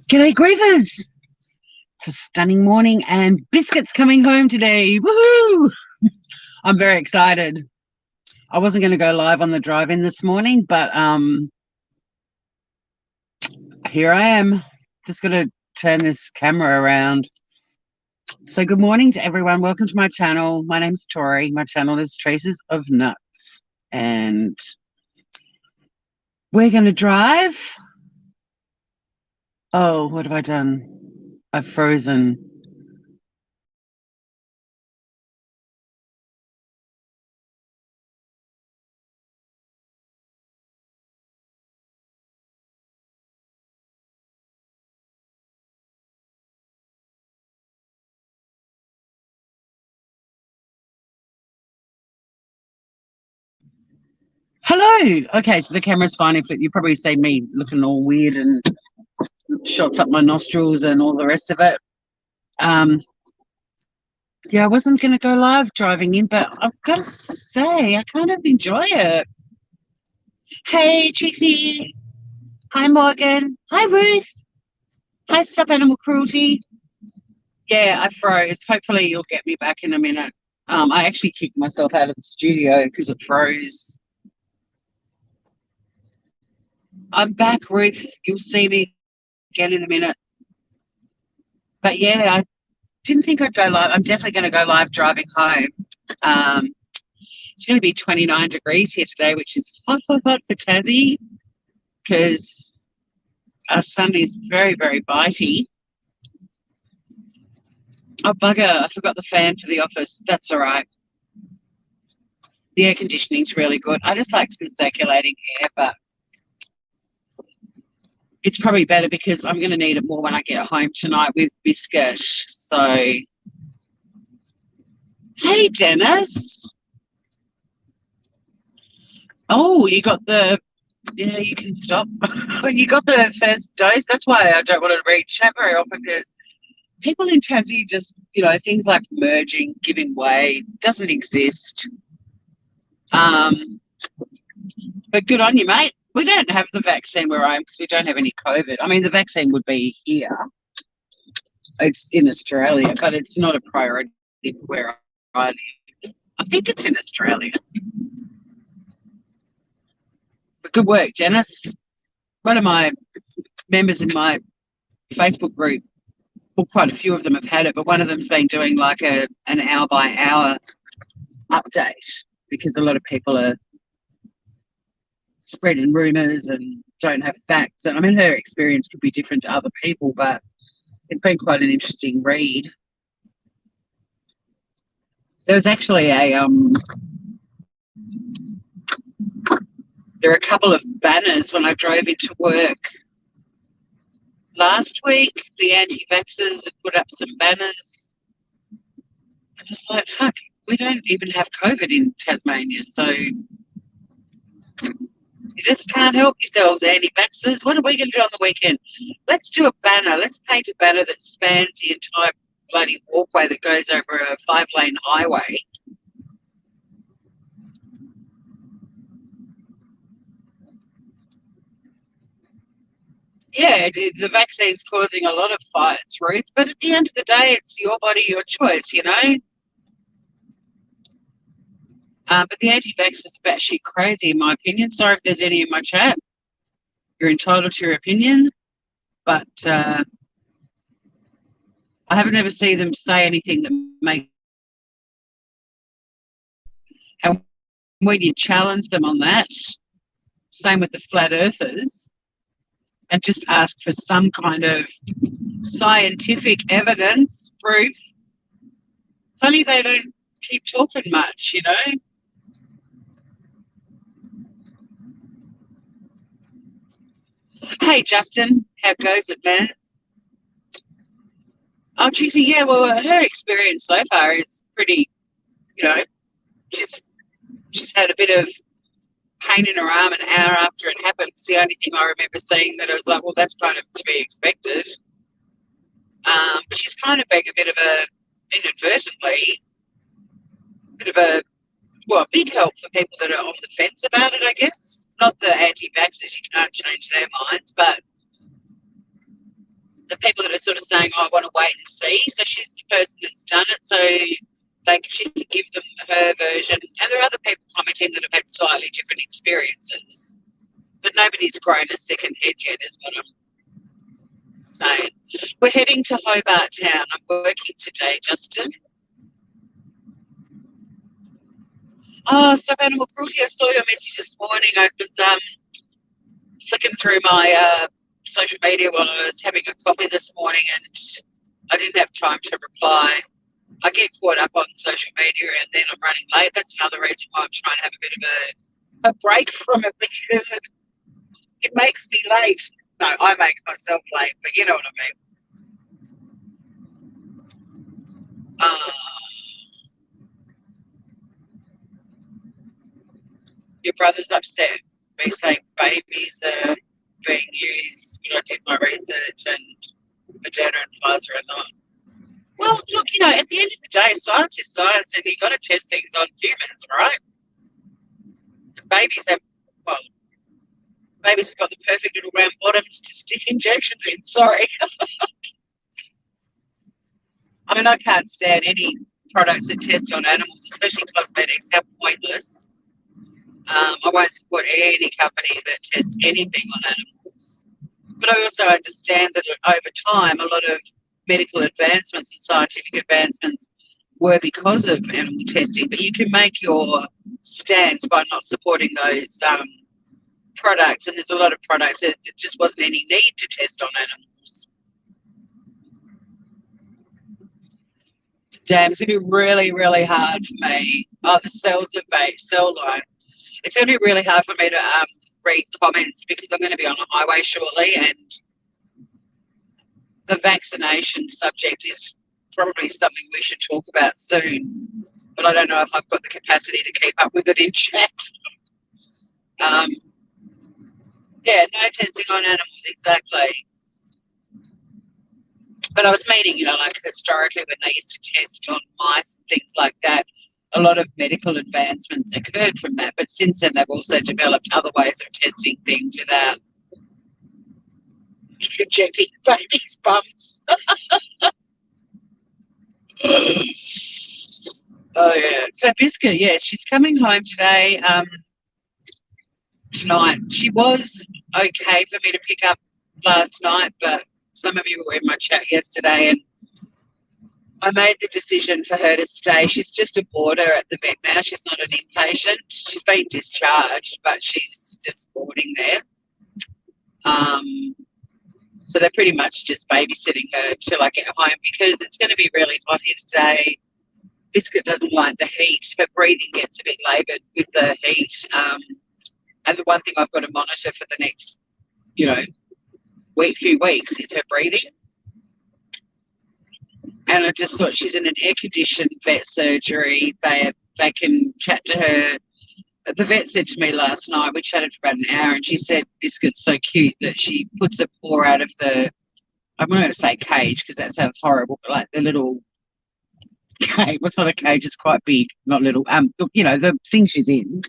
G'day, Grievers! It's a stunning morning, and Biscuit's coming home today. Woohoo! I'm very excited. I wasn't going to go live on the drive-in this morning, but here I am. Just going to turn this camera around. So good morning to everyone. Welcome to my channel. My name's Tori. My channel is Traces of Nuts, and we're going to drive. Oh, what have I done? I've frozen. Hello. Okay, so the camera's fine, but you probably see me looking all weird and shots up my nostrils and all the rest of it. Um, yeah, I wasn't going to go live driving in, but I've got to say, I kind of enjoy it. Hey, Trixie. Hi, Morgan. Hi, Ruth. Hi, Stop Animal Cruelty. Yeah, I froze. Hopefully, you'll get me back in a minute. I actually kicked myself out of the studio because it froze. I'm back, Ruth. You'll see me again in a minute. But yeah, I didn't think I'd go live. I'm definitely going to go live driving home. Um, it's going to be 29 degrees here today, which is hot, hot, hot for Tassie because our sun is very, very bitey. Oh, bugger, I forgot the fan for the office. That's all right. The air conditioning's really good. I just like some circulating air, but it's probably better because I'm going to need it more when I get home tonight with Biscuit. So, hey, Dennis. Oh, you got the, yeah, you can stop. You got the first dose. That's why I don't want to read chat very often because people in Tassie just, things like merging, giving way, doesn't exist. But good on you, mate. We don't have the vaccine where I am because we don't have any COVID. I mean, the vaccine would be here. It's in Australia, but it's not a priority for where I live. I think it's in Australia. But good work, Dennis. One of my members in my Facebook group, well, quite a few of them have had it, but one of them's been doing like an hour by hour update because a lot of people are spreading rumours and don't have facts. And I mean, her experience could be different to other people, but it's been quite an interesting read. There was actually there are a couple of banners when I drove into work last week. The anti-vaxxers had put up some banners. And it's like, fuck, we don't even have COVID in Tasmania, so you just can't help yourselves, anti-vaxxers. What are we going to do on the weekend? Let's do a banner. Let's paint a banner that spans the entire bloody walkway that goes over a 5-lane highway. Yeah, the vaccine's causing a lot of fights, Ruth, but at the end of the day, it's your body, your choice, But the anti-vaxxers are batshit crazy, in my opinion. Sorry if there's any in my chat. You're entitled to your opinion, but I haven't ever seen them say anything that makes. And when you challenge them on that, same with the flat earthers, and just ask for some kind of scientific evidence, proof. Funny they don't keep talking much, Hey, Justin, how goes it, man? Oh, Trixie, yeah, well, her experience so far is pretty, you know, she's she's had a bit of pain in her arm an hour after it happened. It's the only thing I remember seeing that I was like, well, that's kind of to be expected. But she's kind of being a bit of inadvertently, bit of a big help for people that are on the fence about it, I guess. not the anti-vaxxers, you can't change their minds, but the people that are sort of saying, oh, I want to wait and see. So she's the person that's done it, so she can give them her version. And there are other people commenting that have had slightly different experiences, but nobody's grown a second head yet, is what I'm saying. We're heading to Hobart Town. I'm working today, Justin. Oh, stop animal cruelty. I saw your message this morning. I was flicking through my social media while I was having a coffee this morning, and I didn't have time to reply. I get caught up on social media and then I'm running late. That's another reason why I'm trying to have a bit of a break from it, because it makes me late. No, I make myself late, but you know what I mean. Your brother's upset. Me saying babies are being used, but I did my research and Moderna and Pfizer are not. Well, look, at the end of the day, science is science, and you've got to test things on humans, right? Babies have, well, babies have got the perfect little round bottoms to stick injections in. Sorry. I mean, I can't stand any products that test on animals, especially cosmetics. How pointless. I won't support any company that tests anything on animals. But I also understand that over time, a lot of medical advancements and scientific advancements were because of animal testing. But you can make your stance by not supporting those products. And there's a lot of products that there just wasn't any need to test on animals. Damn, it's going to be really, really hard for me. Oh, the cell line. It's going to be really hard for me to read comments because I'm going to be on a highway shortly, and the vaccination subject is probably something we should talk about soon. But I don't know if I've got the capacity to keep up with it in chat. Yeah, no testing on animals, exactly. But I was meaning, like historically when they used to test on mice and things like that, a lot of medical advancements occurred from that. But since then, they've also developed other ways of testing things without injecting babies' bums. Oh, yeah. So Biscuit, yes, she's coming home today, tonight. She was okay for me to pick up last night, but some of you were in my chat yesterday, and I made the decision for her to stay. She's just a boarder at the vet now. She's not an inpatient. She's been discharged, but she's just boarding there. So they're pretty much just babysitting her till I get home, because it's going to be really hot here today. Biscuit doesn't like the heat. Her breathing gets a bit laboured with the heat. And the one thing I've got to monitor for the next, few weeks is her breathing. And I just thought, she's in an air-conditioned vet surgery. They can chat to her. The vet said to me last night, we chatted for about an hour, and she said Biscuit's so cute that she puts a paw out of the, I'm not going to say cage because that sounds horrible, but like the little cage. What's not a cage? It's quite big, not little. The thing she's in.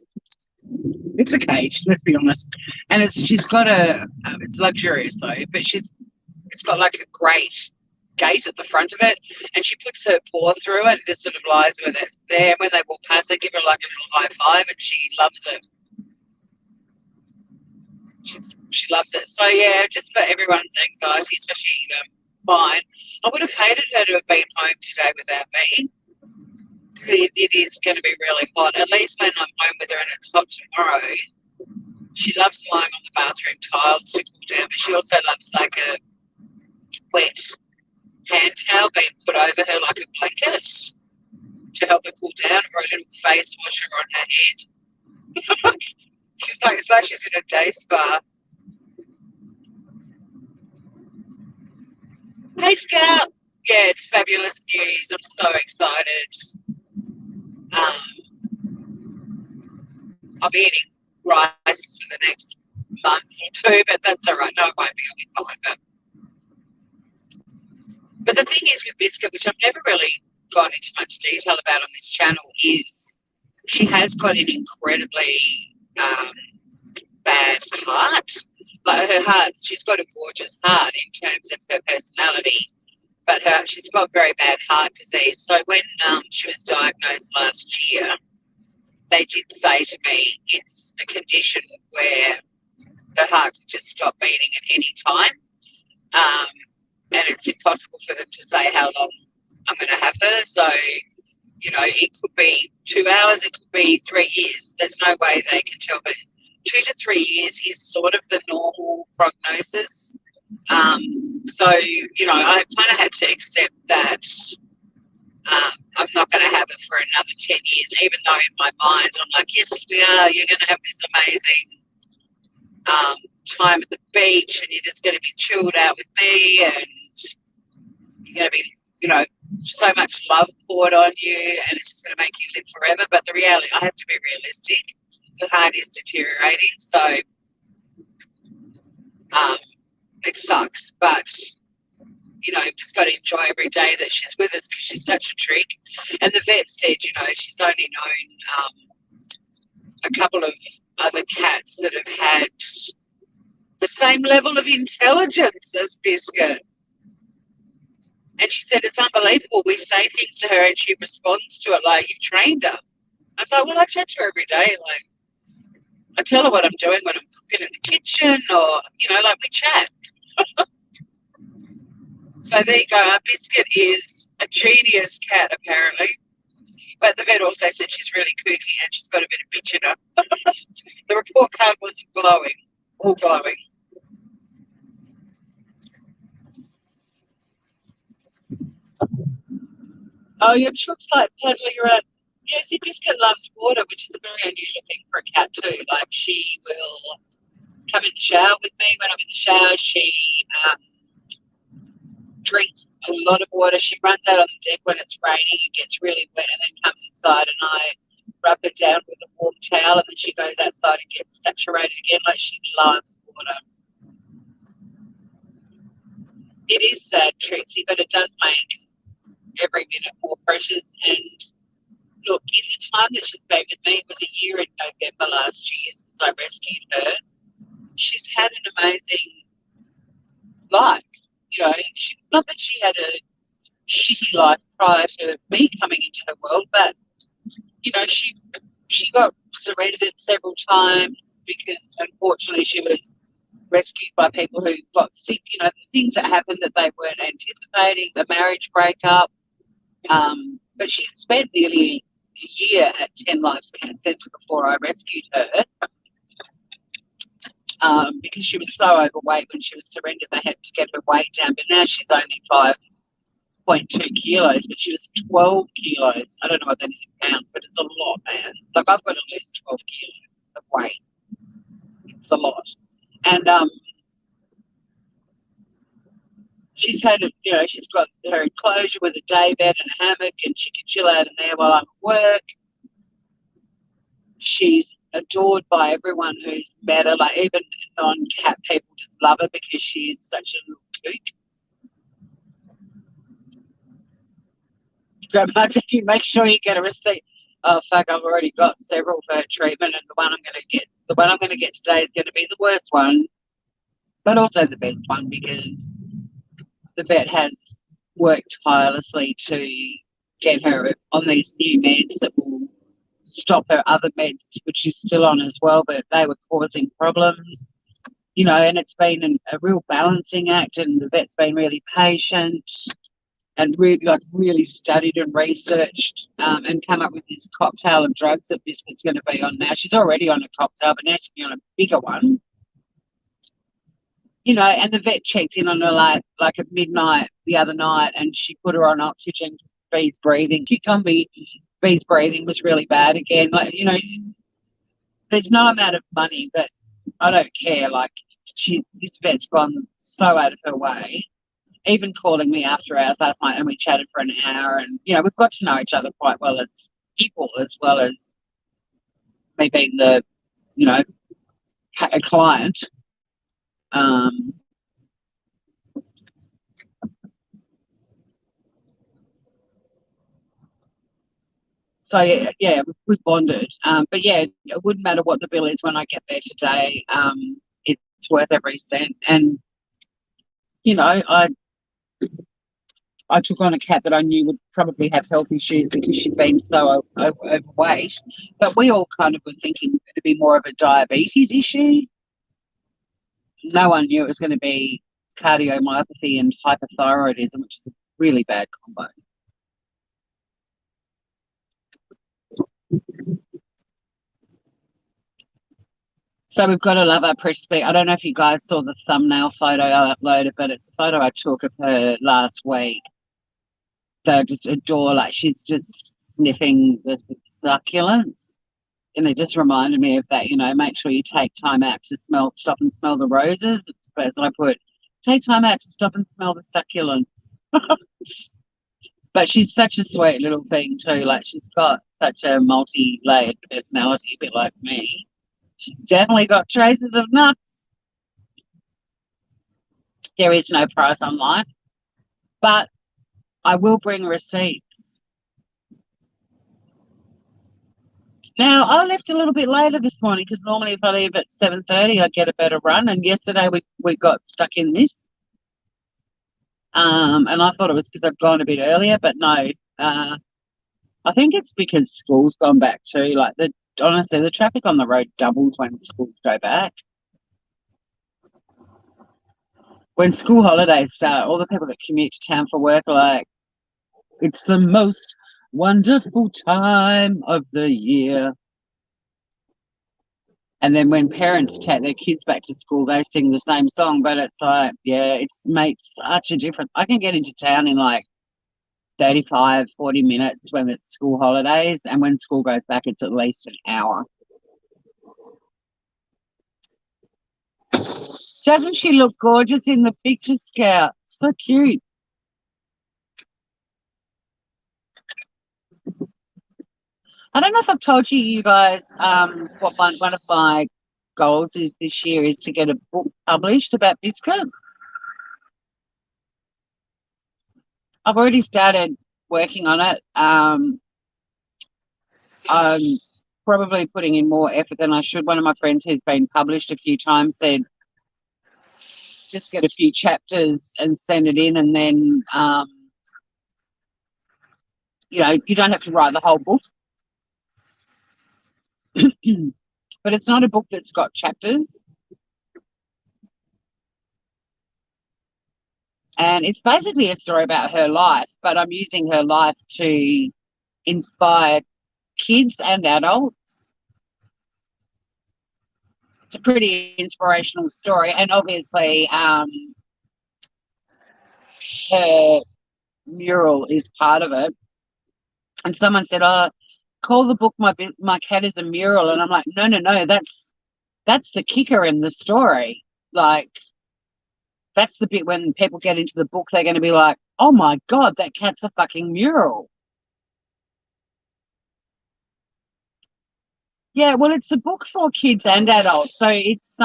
It's a cage, let's be honest. And she's got it's luxurious though, but it's got like a grate gate at the front of it, and she puts her paw through it and just sort of lies with it there. When they walk past her, give her like a little high five, and she loves it. She loves it. So yeah, just for everyone's anxiety, especially mine, I would have hated her to have been home today without me. It is going to be really hot. At least when I'm home with her and it's hot tomorrow, she loves lying on the bathroom tiles to cool down, but she also loves like a wet hand towel being put over her like a blanket to help her cool down, or a little face washer on her head. It's like she's in a day spa. Hey, Scout. Yeah, it's fabulous news. I'm so excited. I'll be eating rice for the next month or two, but that's all right. No, it won't be. I'll be fine. But the thing is with Biscuit, which I've never really gone into much detail about on this channel, is she has got an incredibly bad heart. Like her heart, she's got a gorgeous heart in terms of her personality, but she's got very bad heart disease. So when she was diagnosed last year, they did say to me it's a condition where the heart could just stop beating at any time, and it's impossible for them to say how long I'm going to have her. So, you know, it could be 2 hours, it could be 3 years. There's no way they can tell, but 2 to 3 years is sort of the normal prognosis. So, you know, I kind of had to accept that I'm not going to have it for another 10 years, even though in my mind I'm like, yes, we are. You're going to have this amazing time at the beach, and you're just going to be chilled out with me, and you're going to be, you know, so much love poured on you, and it's just going to make you live forever. But the reality, I have to be realistic. The heart is deteriorating, so it sucks. But you know, just got to enjoy every day that she's with us because she's such a trick. And the vet said, you know, she's only known a couple of other cats that have had the same level of intelligence as Biscuit. And she said, it's unbelievable. We say things to her and she responds to it like you've trained her. I was like, well, I chat to her every day. Like, I tell her what I'm doing when I'm cooking in the kitchen, or, you know, like we chat. So there you go. Our Biscuit is a genius cat, apparently. But the vet also said she's really kooky and she's got a bit of bitch in her. The report card was glowing, all glowing. Oh, your truck's like paddling around. Yeah, see, Biscuit loves water, which is a very unusual thing for a cat too. Like, she will come in the shower with me. When I'm in the shower, she drinks a lot of water. She runs out on the deck when it's raining and gets really wet, and then comes inside, and I rub her down with a warm towel, and then she goes outside and gets saturated again. Like, she loves water. It is sad, Trixie, but it does make every minute more precious. And look, in the time that she's been with me, it was a year in November last year since I rescued her. She's had an amazing life. You know, not that she had a shitty life prior to me coming into her world, but you know, she got surrendered several times because unfortunately she was rescued by people who got sick. You know, the things that happened that they weren't anticipating, the marriage breakup. But she spent nearly a year at 10 Lives Cat Centre before I rescued her. Because she was so overweight when she was surrendered, they had to get her weight down. But now she's only 5.2 kilos, but she was 12 kilos. I don't know what that is in pounds, but it's a lot, man. Like, I've got to lose 12 kilos of weight. It's a lot. And she's had, you know, she's got her enclosure with a day bed and a hammock, and she can chill out in there while I'm at work. She's adored by everyone who's met her. Like, even non-cat people just love her because she's such a little kook. Grab my ticket, make sure you get a receipt. Oh fuck, I've already got several for her treatment, and the one I'm gonna get today is gonna be the worst one, but also the best one, because the vet has worked tirelessly to get her on these new meds that will stop her other meds, which she's still on as well, but they were causing problems. You know, and it's been a real balancing act, and the vet's been really patient and really studied and researched, and come up with this cocktail of drugs that Biscuit's going to be on now. She's already on a cocktail, but now she's on a bigger one. You know, and the vet checked in on her like at midnight the other night, and she put her on oxygen. Bee's breathing, Cucumber Bee's breathing was really bad again. Like, you know, there's no amount of money that I don't care. Like, this vet's gone so out of her way. Even calling me after hours last night, and we chatted for an hour, and you know, we've got to know each other quite well as people, as well as me being the, you know, a client. So yeah, we bonded. But yeah, it wouldn't matter what the bill is when I get there today. It's worth every cent. And you know, I took on a cat that I knew would probably have health issues because she'd been so overweight. But we all kind of were thinking it'd be more of a diabetes issue. No one knew it was going to be cardiomyopathy and hypothyroidism, which is a really bad combo. So we've got to love our precious bee. I don't know if you guys saw the thumbnail photo I uploaded, but it's a photo I took of her last week that I just adore. Like she's just sniffing the succulents. And it just reminded me of that, make sure you take time out to stop and smell the roses. As I put, take time out to stop and smell the succulents. But she's such a sweet little thing too. Like she's got such a multi-layered personality, a bit like me. She's definitely got traces of nuts. There is no price on life, but I will bring receipts. Now, I left a little bit later this morning because normally if I leave at 7:30, I get a better run. And yesterday we got stuck in this. And I thought it was because I'd gone a bit earlier, but no. I think it's because school's gone back too. Like honestly, the traffic on the road doubles when schools go back. When school holidays start, all the people that commute to town for work are like, it's the most wonderful time of the year. And then when parents take their kids back to school, they sing the same song. But it's like, yeah, it's makes such a difference. I can get into town in like 35, 40 minutes when it's school holidays. And when school goes back, it's at least an hour. Doesn't she look gorgeous in the picture, Scout? So cute. I don't know if I've told you guys what one of my goals is this year is to get a book published about Biscuit. I've already started working on it. I'm probably putting in more effort than I should. One of my friends who's been published a few times said just get a few chapters and send it in, and then you don't have to write the whole book. But it's not a book that's got chapters. And it's basically a story about her life, but I'm using her life to inspire kids and adults. It's a pretty inspirational story. And obviously, her mural is part of it. And someone said, "Oh, call the book my cat is a mural," and I'm like, no, that's the kicker in the story. Like that's the bit when people get into the book, they're going to be like, oh my god, that cat's a fucking mural. Yeah, well, it's a book for kids and adults, so it's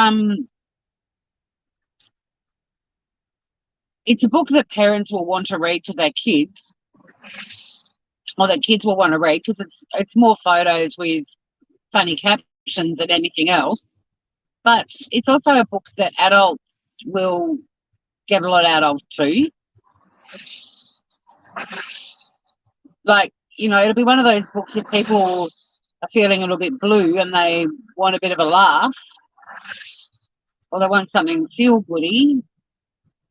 a book that parents will want to read to their kids, or that kids will want to read because it's more photos with funny captions than anything else. But it's also a book that adults will get a lot out of too. Like, it'll be one of those books if people are feeling a little bit blue and they want a bit of a laugh, or they want something feel goody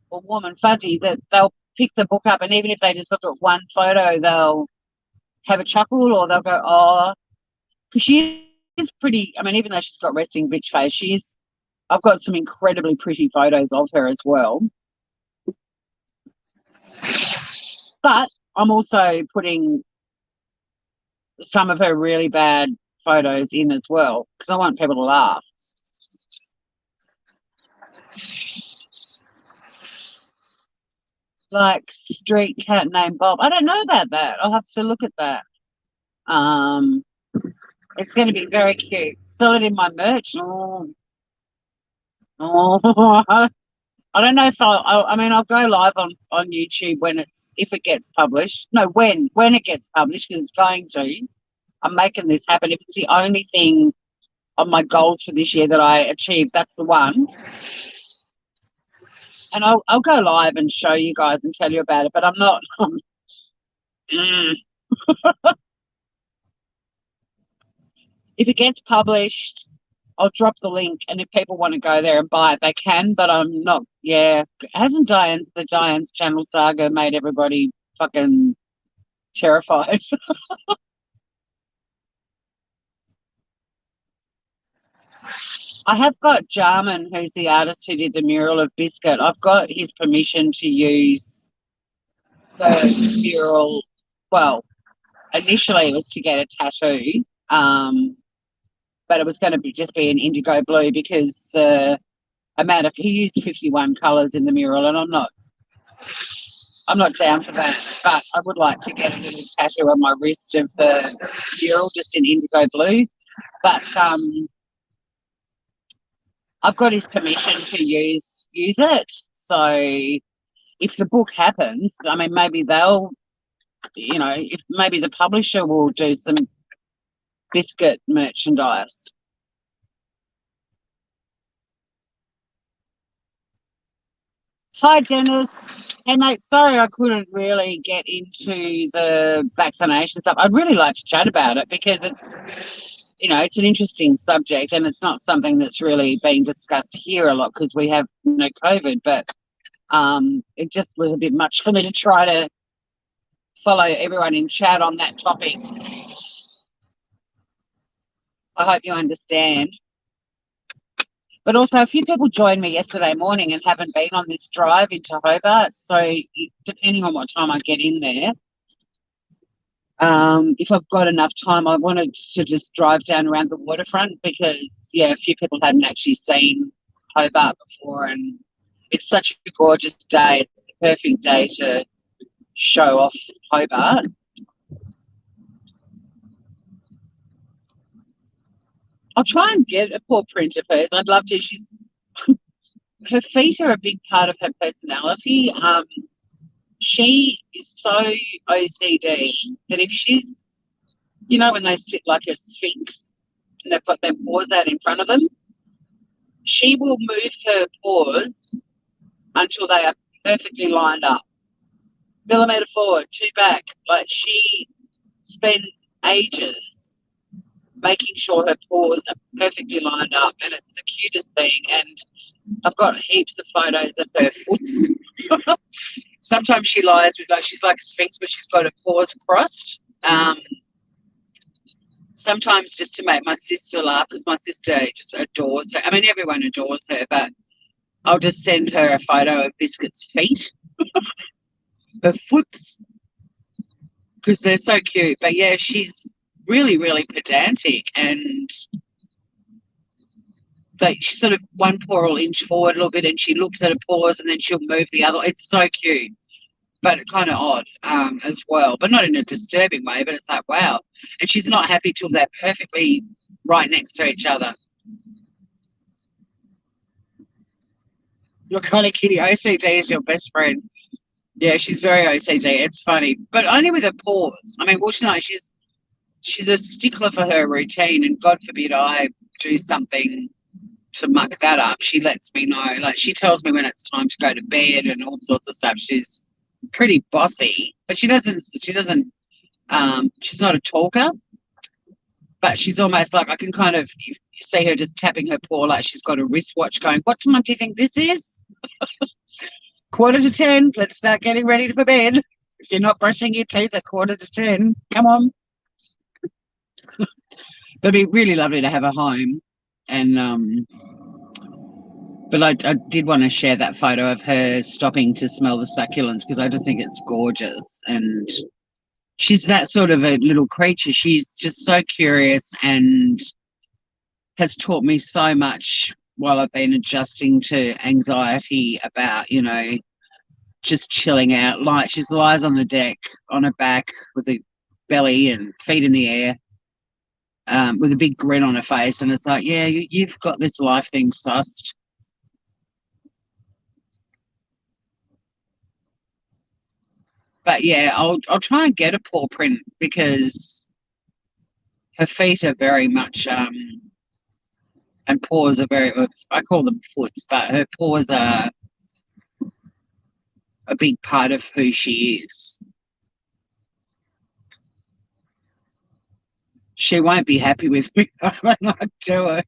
or warm and fuzzy, that they'll pick the book up, and even if they just look at one photo, they'll have a chuckle, or they'll go, oh, because she is pretty. I mean, even though she's got resting bitch face, I've got some incredibly pretty photos of her as well. But I'm also putting some of her really bad photos in as well because I want people to laugh. Like street cat named Bob. I don't know about that. I'll have to look at that. It's going to be very cute. Sell it in my merch. I don't know if I mean, I'll go live on YouTube if it gets published. No, when it gets published, because it's going to. I'm making this happen. If it's the only thing on my goals for this year that I achieve, that's the one. And I'll go live and show you guys and tell you about it. But I'm not. Mm. If it gets published, I'll drop the link, and if people want to go there and buy it, they can. But I'm not. Yeah, hasn't the Diane's Channel saga made everybody fucking terrified? I have got Jarman, who's the artist who did the mural of Biscuit. I've got his permission to use the mural. Well, initially it was to get a tattoo, but it was going to just be an indigo blue because the amount of he used 51 colours in the mural, and I'm not down for that. But I would like to get a little tattoo on my wrist of the mural, just in indigo blue. But I've got his permission to use it. So if the book happens, I mean, maybe they'll, if maybe the publisher will do some Biscuit merchandise. Hi, Dennis. Hey, mate, sorry I couldn't really get into the vaccination stuff. I'd really like to chat about it because it's an interesting subject, and it's not something that's really being discussed here a lot because we have no COVID, but it just was a bit much for me to try to follow everyone in chat on that topic. I hope you understand. But also, a few people joined me yesterday morning and haven't been on this drive into Hobart. So, depending on what time I get in there, if I've got enough time, I wanted to just drive down around the waterfront because, yeah, a few people hadn't actually seen Hobart before, and it's such a gorgeous day. It's the perfect day to show off Hobart. I'll try and get a paw print of hers. I'd love to. Her feet are a big part of her personality. She is so OCD that if she's, when they sit like a sphinx and they've got their paws out in front of them, she will move her paws until they are perfectly lined up. Millimetre forward, two back. Like, she spends ages making sure her paws are perfectly lined up, and it's the cutest thing. And I've got heaps of photos of her foots. Sometimes she lies with, she's like a sphinx, but she's got her paws crossed. Sometimes just to make my sister laugh, because my sister just adores her. I mean, everyone adores her, but I'll just send her a photo of Biscuit's feet, her foots, because they're so cute. But yeah, she's really, really pedantic, and she's sort of one paw will inch forward a little bit, and she looks at her paws, and then she'll move the other. It's so cute, but kind of odd as well, but not in a disturbing way. But it's like, wow. And she's not happy till they're perfectly right next to each other. You're kind of kitty. OCD is your best friend. Yeah, she's very OCD. It's funny, but only with her paws. I mean, well, she's a stickler for her routine, and God forbid I do something to muck that up. She lets me know. Like, she tells me when it's time to go to bed and all sorts of stuff. She's pretty bossy, but she's not a talker, but she's almost like, I can kind of see her just tapping her paw like she's got a wristwatch going, what time do you think this is? 9:45. Let's start getting ready for bed. If you're not brushing your teeth at 9:45, come on. It'd be really lovely to have a home. And but I did want to share that photo of her stopping to smell the succulents because I just think it's gorgeous. And she's that sort of a little creature. She's just so curious and has taught me so much while I've been adjusting to anxiety about, just chilling out. Like, she lies on the deck on her back with her belly and feet in the air, with a big grin on her face. And it's like, yeah, you've got this life thing sussed. But yeah, I'll try and get a paw print because her feet are very much and paws are very, I call them foots, but her paws are a big part of who she is. She won't be happy with me when I do it.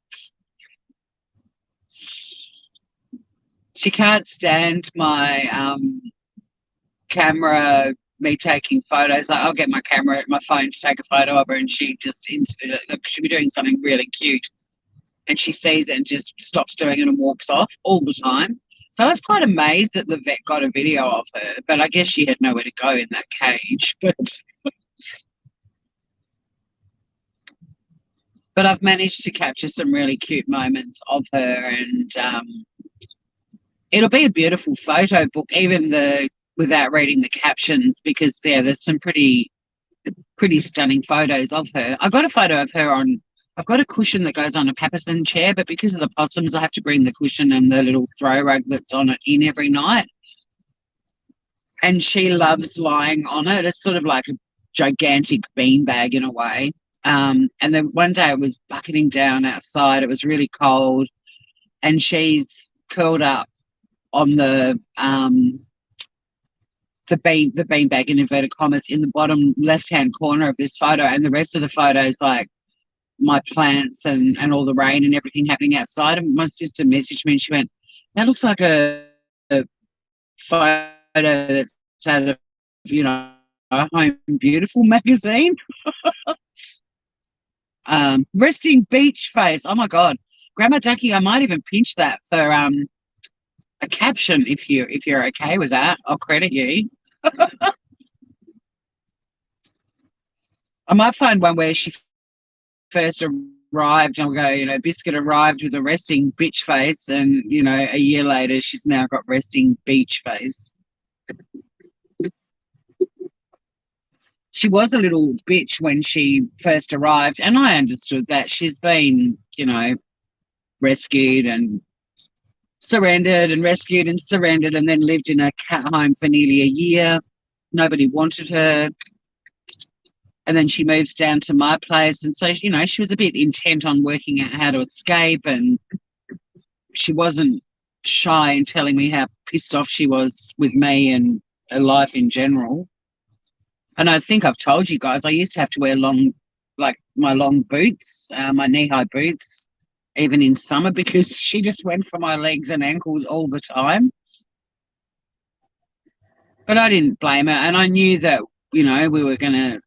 She can't stand my camera, me taking photos. Like, I'll get my camera, my phone to take a photo of her, and she just she'll be doing something really cute, and she sees it and just stops doing it and walks off all the time. So I was quite amazed that the vet got a video of her, but I guess she had nowhere to go in that cage. But I've managed to capture some really cute moments of her, and it'll be a beautiful photo book, even without reading the captions, because there's some pretty stunning photos of her. I got a photo of her on. I've got a cushion that goes on a papasan chair, but because of the possums, I have to bring the cushion and the little throw rug that's on it in every night. And she loves lying on it. It's sort of like a gigantic beanbag in a way. And then one day it was bucketing down outside. It was really cold, and she's curled up on the beanbag in inverted commas in the bottom left-hand corner of this photo, and the rest of the photos like my plants and all the rain and everything happening outside. And my sister messaged me and she went, "That looks like a photo that's out of, a Home Beautiful magazine." Resting beach face. Oh my God, Grandma Ducky, I might even pinch that for a caption if you're okay with that. I'll credit you. I might find one where she first arrived and I'll go, Biscuit arrived with a resting bitch face, and a year later she's now got resting beach face. She was a little bitch when she first arrived, and I understood that. She's been, rescued and surrendered and rescued and surrendered, and then lived in a cat home for nearly a year. Nobody wanted her. And then she moves down to my place. And so, she was a bit intent on working out how to escape, and she wasn't shy in telling me how pissed off she was with me and her life in general. And I think I've told you guys, I used to have to wear my long boots, my knee-high boots, even in summer, because she just went for my legs and ankles all the time. But I didn't blame her, and I knew that, we were going to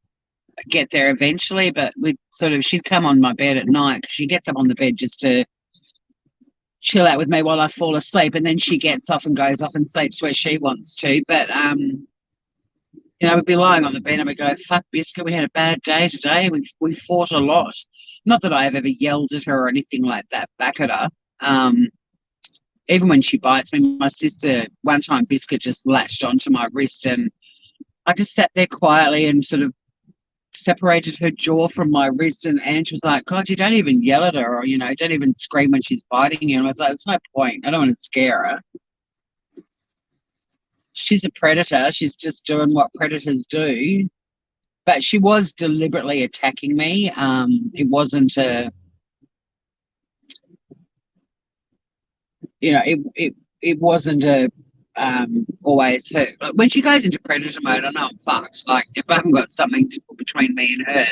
get there eventually, but she'd come on my bed at night, because she gets up on the bed just to chill out with me while I fall asleep, and then she gets off and goes off and sleeps where she wants to. But we'd be lying on the bed and we'd go, "Fuck, Biscuit, we had a bad day today. We fought a lot." Not that I have ever yelled at her or anything like that back at her. Even when she bites me, my sister, one time Biscuit just latched onto my wrist, and I just sat there quietly and sort of separated her jaw from my wrist, and Ange was like, "God, you don't even yell at her, or don't even scream when she's biting you." And I was like, "It's no point. I don't want to scare her. She's a predator. She's just doing what predators do." But she was deliberately attacking me. It wasn't it wasn't always her. Like, when she goes into predator mode, I know I'm fucked. Like, if I haven't got something to put between me and her,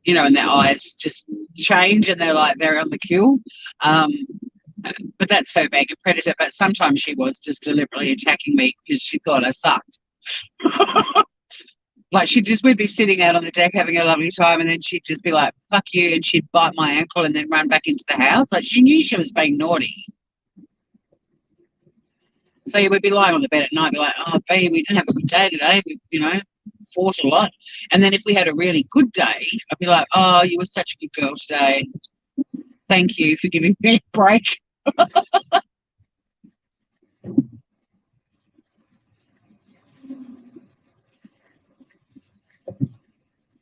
and their eyes just change and they're on the kill. But that's her being a predator. But sometimes she was just deliberately attacking me because she thought I sucked. Like, we'd be sitting out on the deck having a lovely time, and then she'd just be like, "Fuck you," and she'd bite my ankle and then run back into the house. Like, she knew she was being naughty. So we'd be lying on the bed at night, be like, "Oh, babe, we didn't have a good day today. We, fought a lot." And then if we had a really good day, I'd be like, "Oh, you were such a good girl today. Thank you for giving me a break."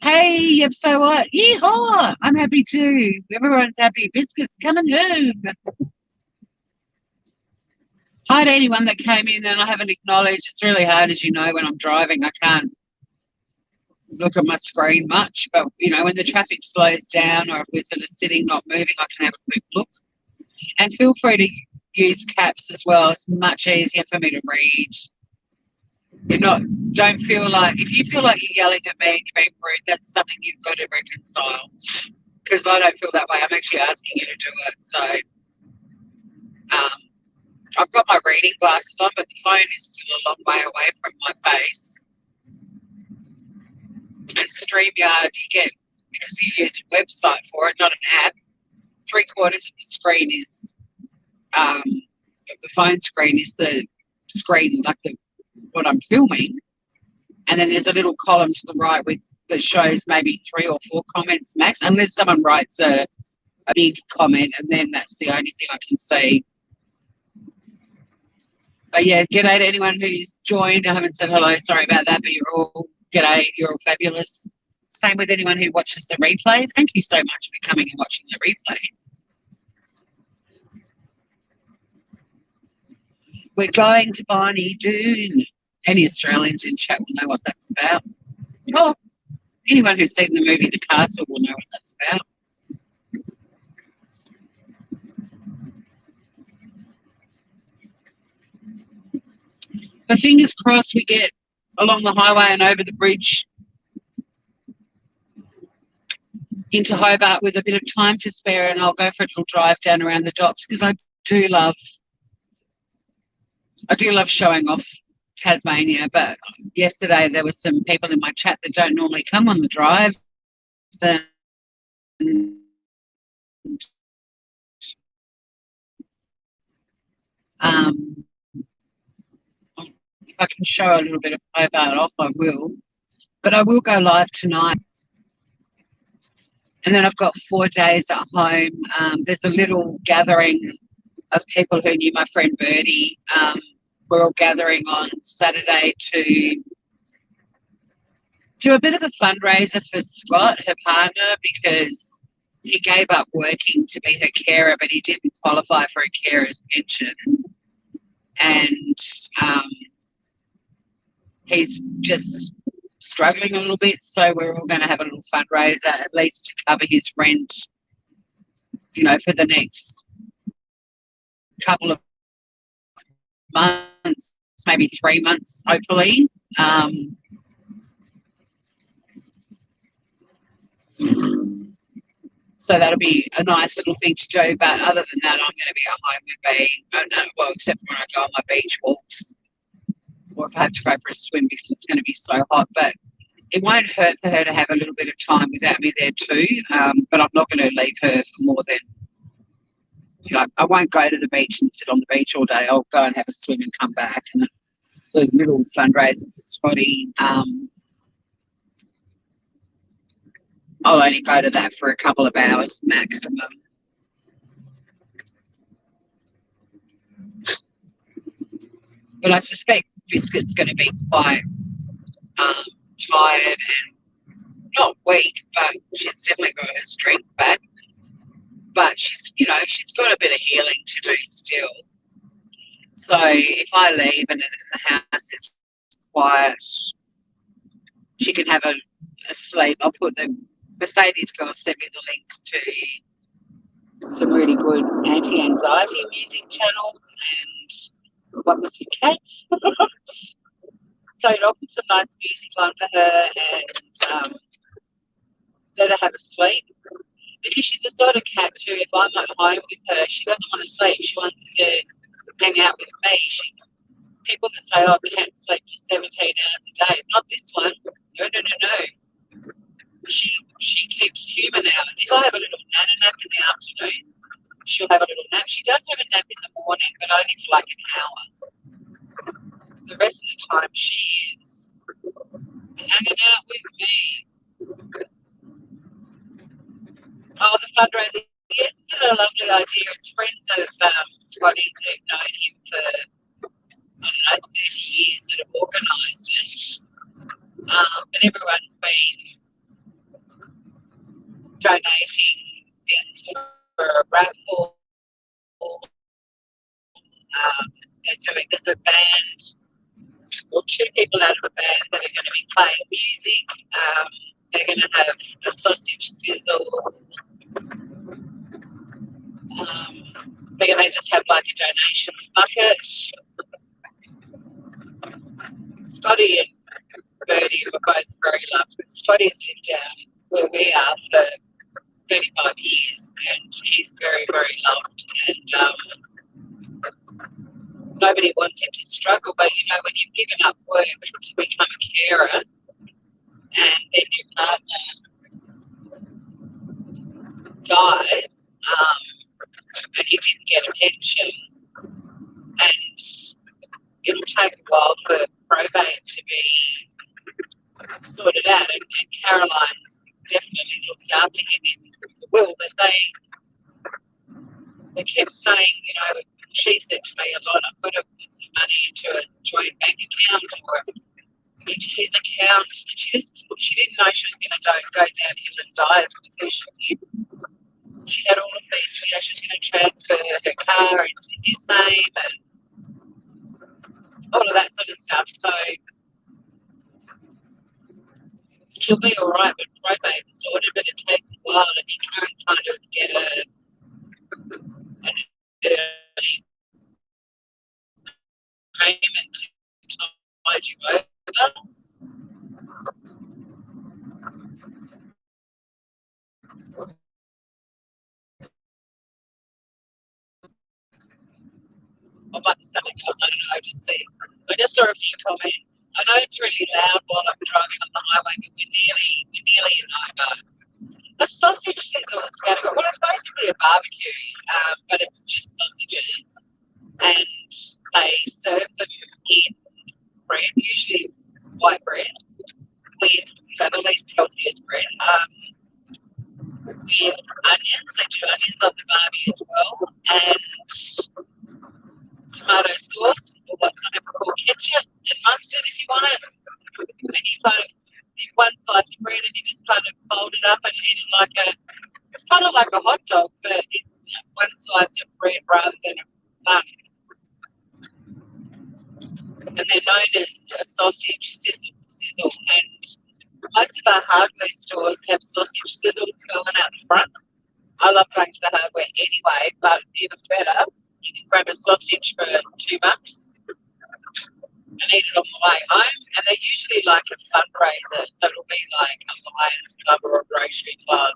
Hey, yep, so what? Yeehaw! I'm happy too. Everyone's happy. Biscuit's coming home. Hi to anyone that came in and I haven't acknowledged. It's really hard, as you know, when I'm driving. I can't look at my screen much, but you know, when the traffic slows down or if we're sort of sitting not moving, I can have a quick look. And feel free to use caps as well. It's much easier for me to read. You're not, don't feel like, if you feel like you're yelling at me and you're being rude, that's something you've got to reconcile. Because I don't feel that way. I'm actually asking you to do it. So I've got my reading glasses on, but the phone is still a long way away from my face. And StreamYard, you get, because you use a website for it, not an app, 3/4 of the screen is, the phone screen is the screen, like what I'm filming. And then there's a little column to the right that shows maybe 3 or 4 comments max, unless someone writes a big comment, and then that's the only thing I can see. But yeah, g'day to anyone who's joined. I haven't said hello, sorry about that, but you're all g'day, you're all fabulous. Same with anyone who watches the replay. Thank you so much for coming and watching the replay. We're going to Barney Doon. Any Australians in chat will know what that's about. Oh, anyone who's seen the movie The Castle will know what that's about. But fingers crossed we get along the highway and over the bridge into Hobart with a bit of time to spare, and I'll go for a little drive down around the docks, because I do love showing off Tasmania. But yesterday there were some people in my chat that don't normally come on the drive, and if I can show a little bit of Hobart off, I will. But I will go live tonight. And then I've got 4 days at home. There's a little gathering of people who knew my friend Birdie. We're all gathering on Saturday to do a bit of a fundraiser for Scott, her partner, because he gave up working to be her carer, but he didn't qualify for a carer's pension. And he's just struggling a little bit, so we're all going to have a little fundraiser, at least to cover his rent, you know, for the next couple of months, maybe 3 months, hopefully. So that'll be a nice little thing to do. But other than that, I'm going to be at home with me. Well, except for when I go on my beach walks, or if I have to go for a swim because it's going to be so hot. But it won't hurt for her to have a little bit of time without me there too. But I'm not going to leave her for more than, you know, I won't go to the beach and sit on the beach all day. I'll go and have a swim and come back. And the little fundraiser for Scotty, I'll only go to that for a couple of hours maximum. But I suspect Biscuit's going to be quite tired and not weak, but she's definitely got her strength back. But she's, you know, she's got a bit of healing to do still. So if I leave and the house is quiet, she can have a sleep. I'll put the Mercedes girl sent me the links to some really good anti-anxiety music channels and one was for cats. So I'll put some nice music on for her and let her have a sleep. Because she's the sort of cat too, if I'm at home with her, she doesn't want to sleep. She wants to hang out with me. People that say, oh, cats sleep for 17 hours a day. Not this one. No. She keeps human hours. If I have a little nap in the afternoon, she'll have a little nap. She does have a nap in the morning, but only for like an hour. The rest of the time she is hanging out with me. Oh, the fundraiser. Yes, it's a lovely idea. It's friends of Scotty's who've known him for, I don't know, 30 years that have organised it. But everyone's been donating things for a raffle. There's a band or two people out of a band that are going to be playing music. They're going to have a sausage sizzle. They're going to just have like a donations bucket. Scotty and Birdie were both very loved. Scotty's lived down where we are for 35 years, and he's very, very loved. And nobody wants him to struggle, but you know, when you've given up work to become a carer, and then your partner dies, and you didn't get a pension, and it'll take a while for probate to be sorted out, and Caroline's definitely looked after him in the will, but they kept saying, you know, she said to me a lot, I've got to put some money into a joint bank account or into his account, and she didn't know she was going to go downhill and die as quickly as she did. She had all of these, you know, she was going to transfer her car into his name and all of that sort of stuff. So he'll be all right when probate's sorted, but it takes a while, and you can't kind of get an early payment to tide you over. Or might be something else, I don't know, I just saw a few comments. I know it's really loud while I'm driving on the highway, but we're nearly in over. A sausage sizzle category. Well, it's basically a barbecue, but it's just sausages, and they serve them in bread, usually white bread, with, you know, the least healthiest bread, with onions. They do onions on the barbie as well, and tomato sauce, or what some people call ketchup, and mustard if you want it. And you kind of eat one slice of bread and you just kind of fold it up and eat it like it's kind of like a hot dog, but it's one slice of bread rather than a bun. And they're known as a sausage sizzle. And most of our hardware stores have sausage sizzles going out the front. I love going to the hardware anyway, but even better, you can grab a sausage for $2 and eat it on the way home. And they're usually like a fundraiser, so it'll be like a Lions Club or a Rotary Club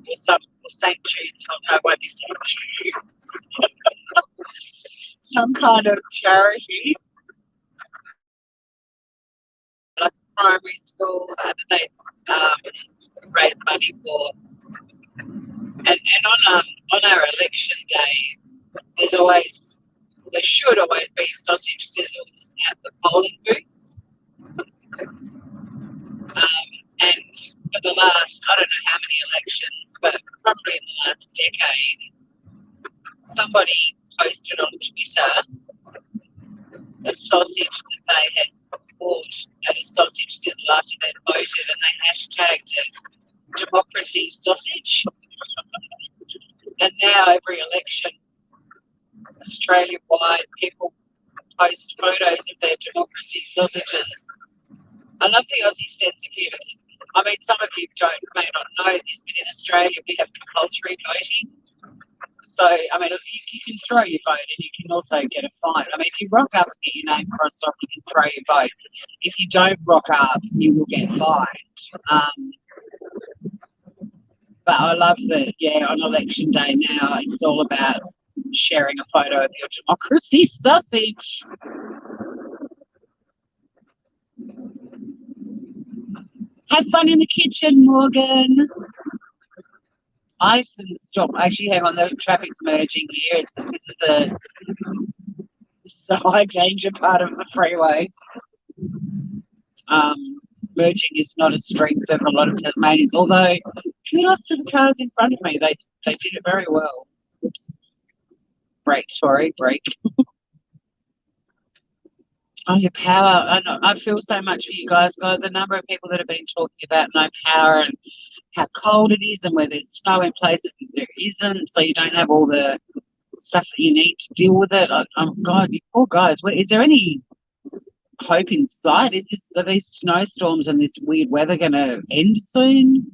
or St. Jude's. Oh, no, it won't be St. Jude. Some kind of charity, like a primary school that they raise money for. And on our election day, there should always be sausage sizzles at the polling booths. And for the last, I don't know how many elections, but probably in the last decade, somebody posted on Twitter a sausage that they had bought at a sausage sizzle after they'd voted, and they hashtagged it democracy sausage. And now every election, Australia-wide, people post photos of their democracy sausages. I love the Aussie sense of humour. I mean, some of you may not know this, but in Australia we have compulsory voting. So, I mean, you can throw your vote and you can also get a fine. I mean, if you rock up and get your name crossed off, you can throw your vote. If you don't rock up, you will get fined. But I love that, yeah, on election day now, it's all about sharing a photo of your democracy sausage. Have fun in the kitchen, Morgan. Ice and stop. Actually, hang on, the traffic's merging here. This is a high danger part of the freeway. Merging is not a strength of a lot of Tasmanians, although kudos to the cars in front of me. They did it very well. Oops. Brake, Tori, brake. Oh, your power. I feel so much for you guys. God, the number of people that have been talking about no power and how cold it is and where there's snow in places that there isn't, so you don't have all the stuff that you need to deal with it. Oh, God, you poor guys. Is there any hope in sight. Are these snowstorms and this weird weather going to end soon?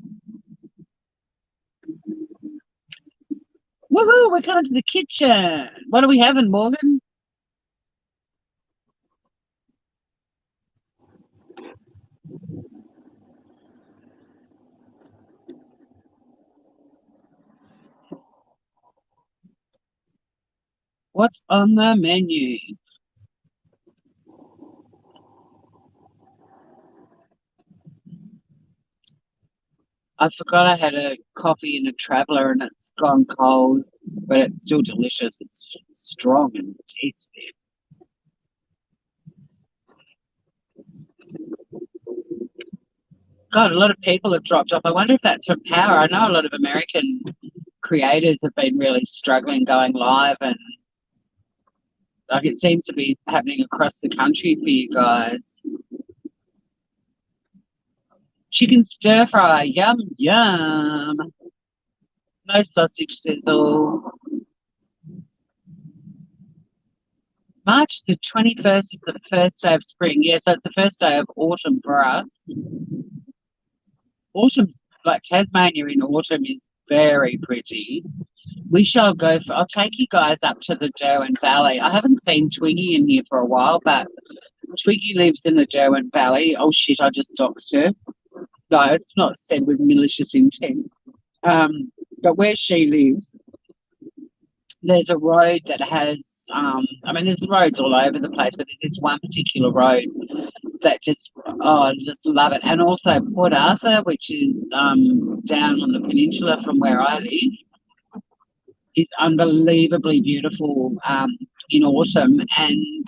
Woohoo! We're coming to the kitchen. What are we having, Morgan? What's on the menu? I forgot I had a coffee in a traveller and it's gone cold, but it's still delicious. It's strong and tasty. God, a lot of people have dropped off. I wonder if that's from power. I know a lot of American creators have been really struggling going live, and like it seems to be happening across the country for you guys. Chicken stir fry, yum yum. No sausage sizzle. March the 21st is the first day of spring. Yeah, so it's the first day of autumn for us. Autumn's like Tasmania in autumn is very pretty. We shall go for, I'll take you guys up to the Derwent Valley. I haven't seen Twiggy in here for a while, but Twiggy lives in the Derwent Valley. Oh shit, I just doxed her. No, it's not said with malicious intent. But where she lives, there's a road that has, I mean, there's roads all over the place, but there's this one particular road that just, oh, I just love it. And also Port Arthur, which is down on the peninsula from where I live, is unbelievably beautiful in autumn. And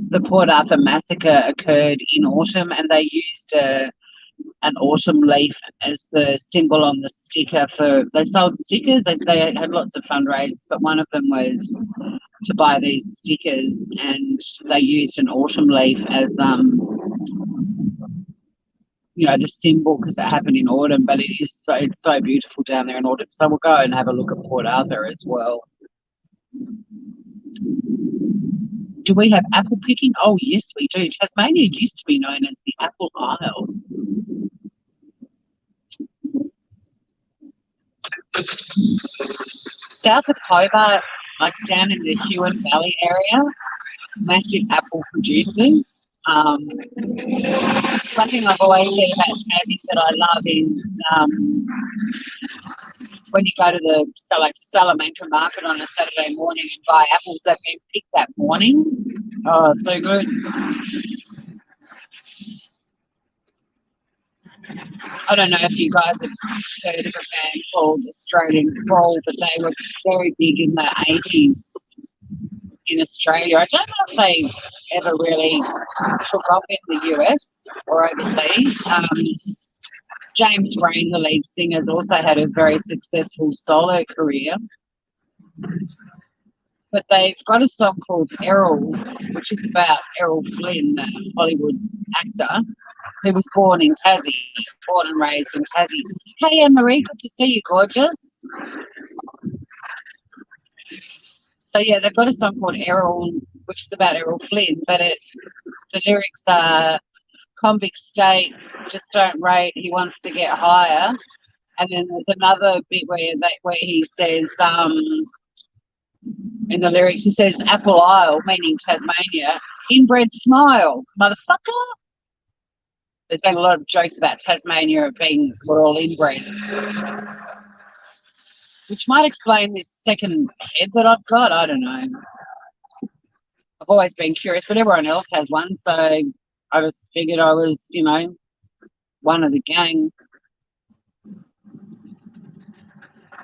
the Port Arthur massacre occurred in autumn, and they used an autumn leaf as the symbol on the sticker for, they sold stickers, they had lots of fundraisers, but one of them was to buy these stickers, and they used an autumn leaf as you know, the symbol, because it happened in autumn. But it's so beautiful down there in autumn, so we'll go and have a look at Port Arthur as well. Do we have apple picking? Oh yes, we do. Tasmania used to be known as the Apple Isle. South of Hobart, like down in the Huon Valley area, massive apple producers. One thing I've always said about Tassie that I love is when you go to the Salamanca market on a Saturday morning and buy apples that have been picked that morning. Oh, so good. I don't know if you guys have heard of a band called Australian Crawl, but they were very big in the 80s in Australia. I don't know if they ever really took off in the US or overseas. James Rain, the lead singer, has also had a very successful solo career. But they've got a song called Errol, which is about Errol Flynn, the Hollywood actor, who was born in Tassie, born and raised in Tassie. Hey, Anne-Marie, good to see you, gorgeous. So, yeah, they've got a song called Errol, which is about Errol Flynn, but the lyrics are convict state, just don't rate, he wants to get higher. And then there's another bit where he says, in the lyrics, he says, Apple Isle, meaning Tasmania, inbred smile, motherfucker. There's been a lot of jokes about Tasmania being, we're all inbred. Which might explain this second head that I've got. I don't know. I've always been curious, but everyone else has one, so I just figured I was, you know, one of the gang.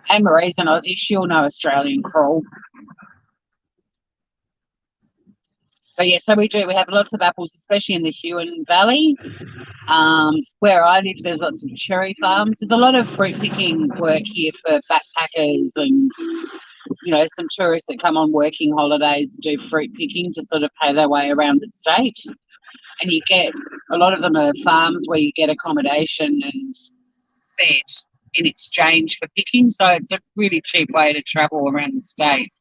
Hey, Marie's an Aussie. She'll know Australian Crawl. But yeah, so we have lots of apples, especially in the Huon Valley. Where I live, there's lots of cherry farms. There's a lot of fruit picking work here for backpackers and, you know, some tourists that come on working holidays do fruit picking to sort of pay their way around the state. And you get, a lot of them are farms where you get accommodation and fed in exchange for picking. So it's a really cheap way to travel around the state.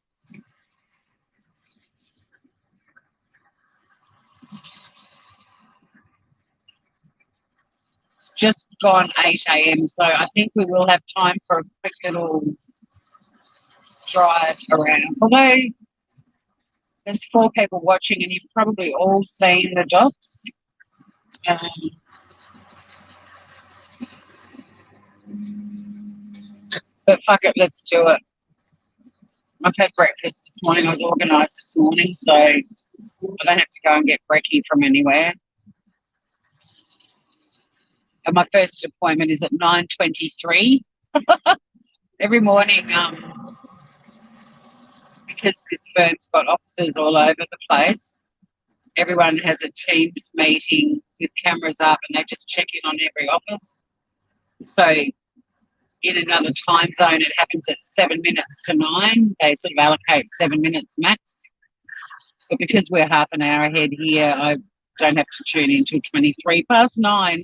gone 8 a.m. So I think we will have time for a quick little drive around. Although there's 4 people watching and you've probably all seen the docs. But fuck it, let's do it. I've had breakfast this morning. I was organised this morning, so I don't have to go and get brekkie from anywhere. And my first appointment is at 9:23 every morning. Because this firm's got offices all over the place, everyone has a Teams meeting with cameras up, and they just check in on every office. So in another time zone, it happens at 7 minutes to 9. They sort of allocate 7 minutes max. But because we're half an hour ahead here, I don't have to tune in till 9:23.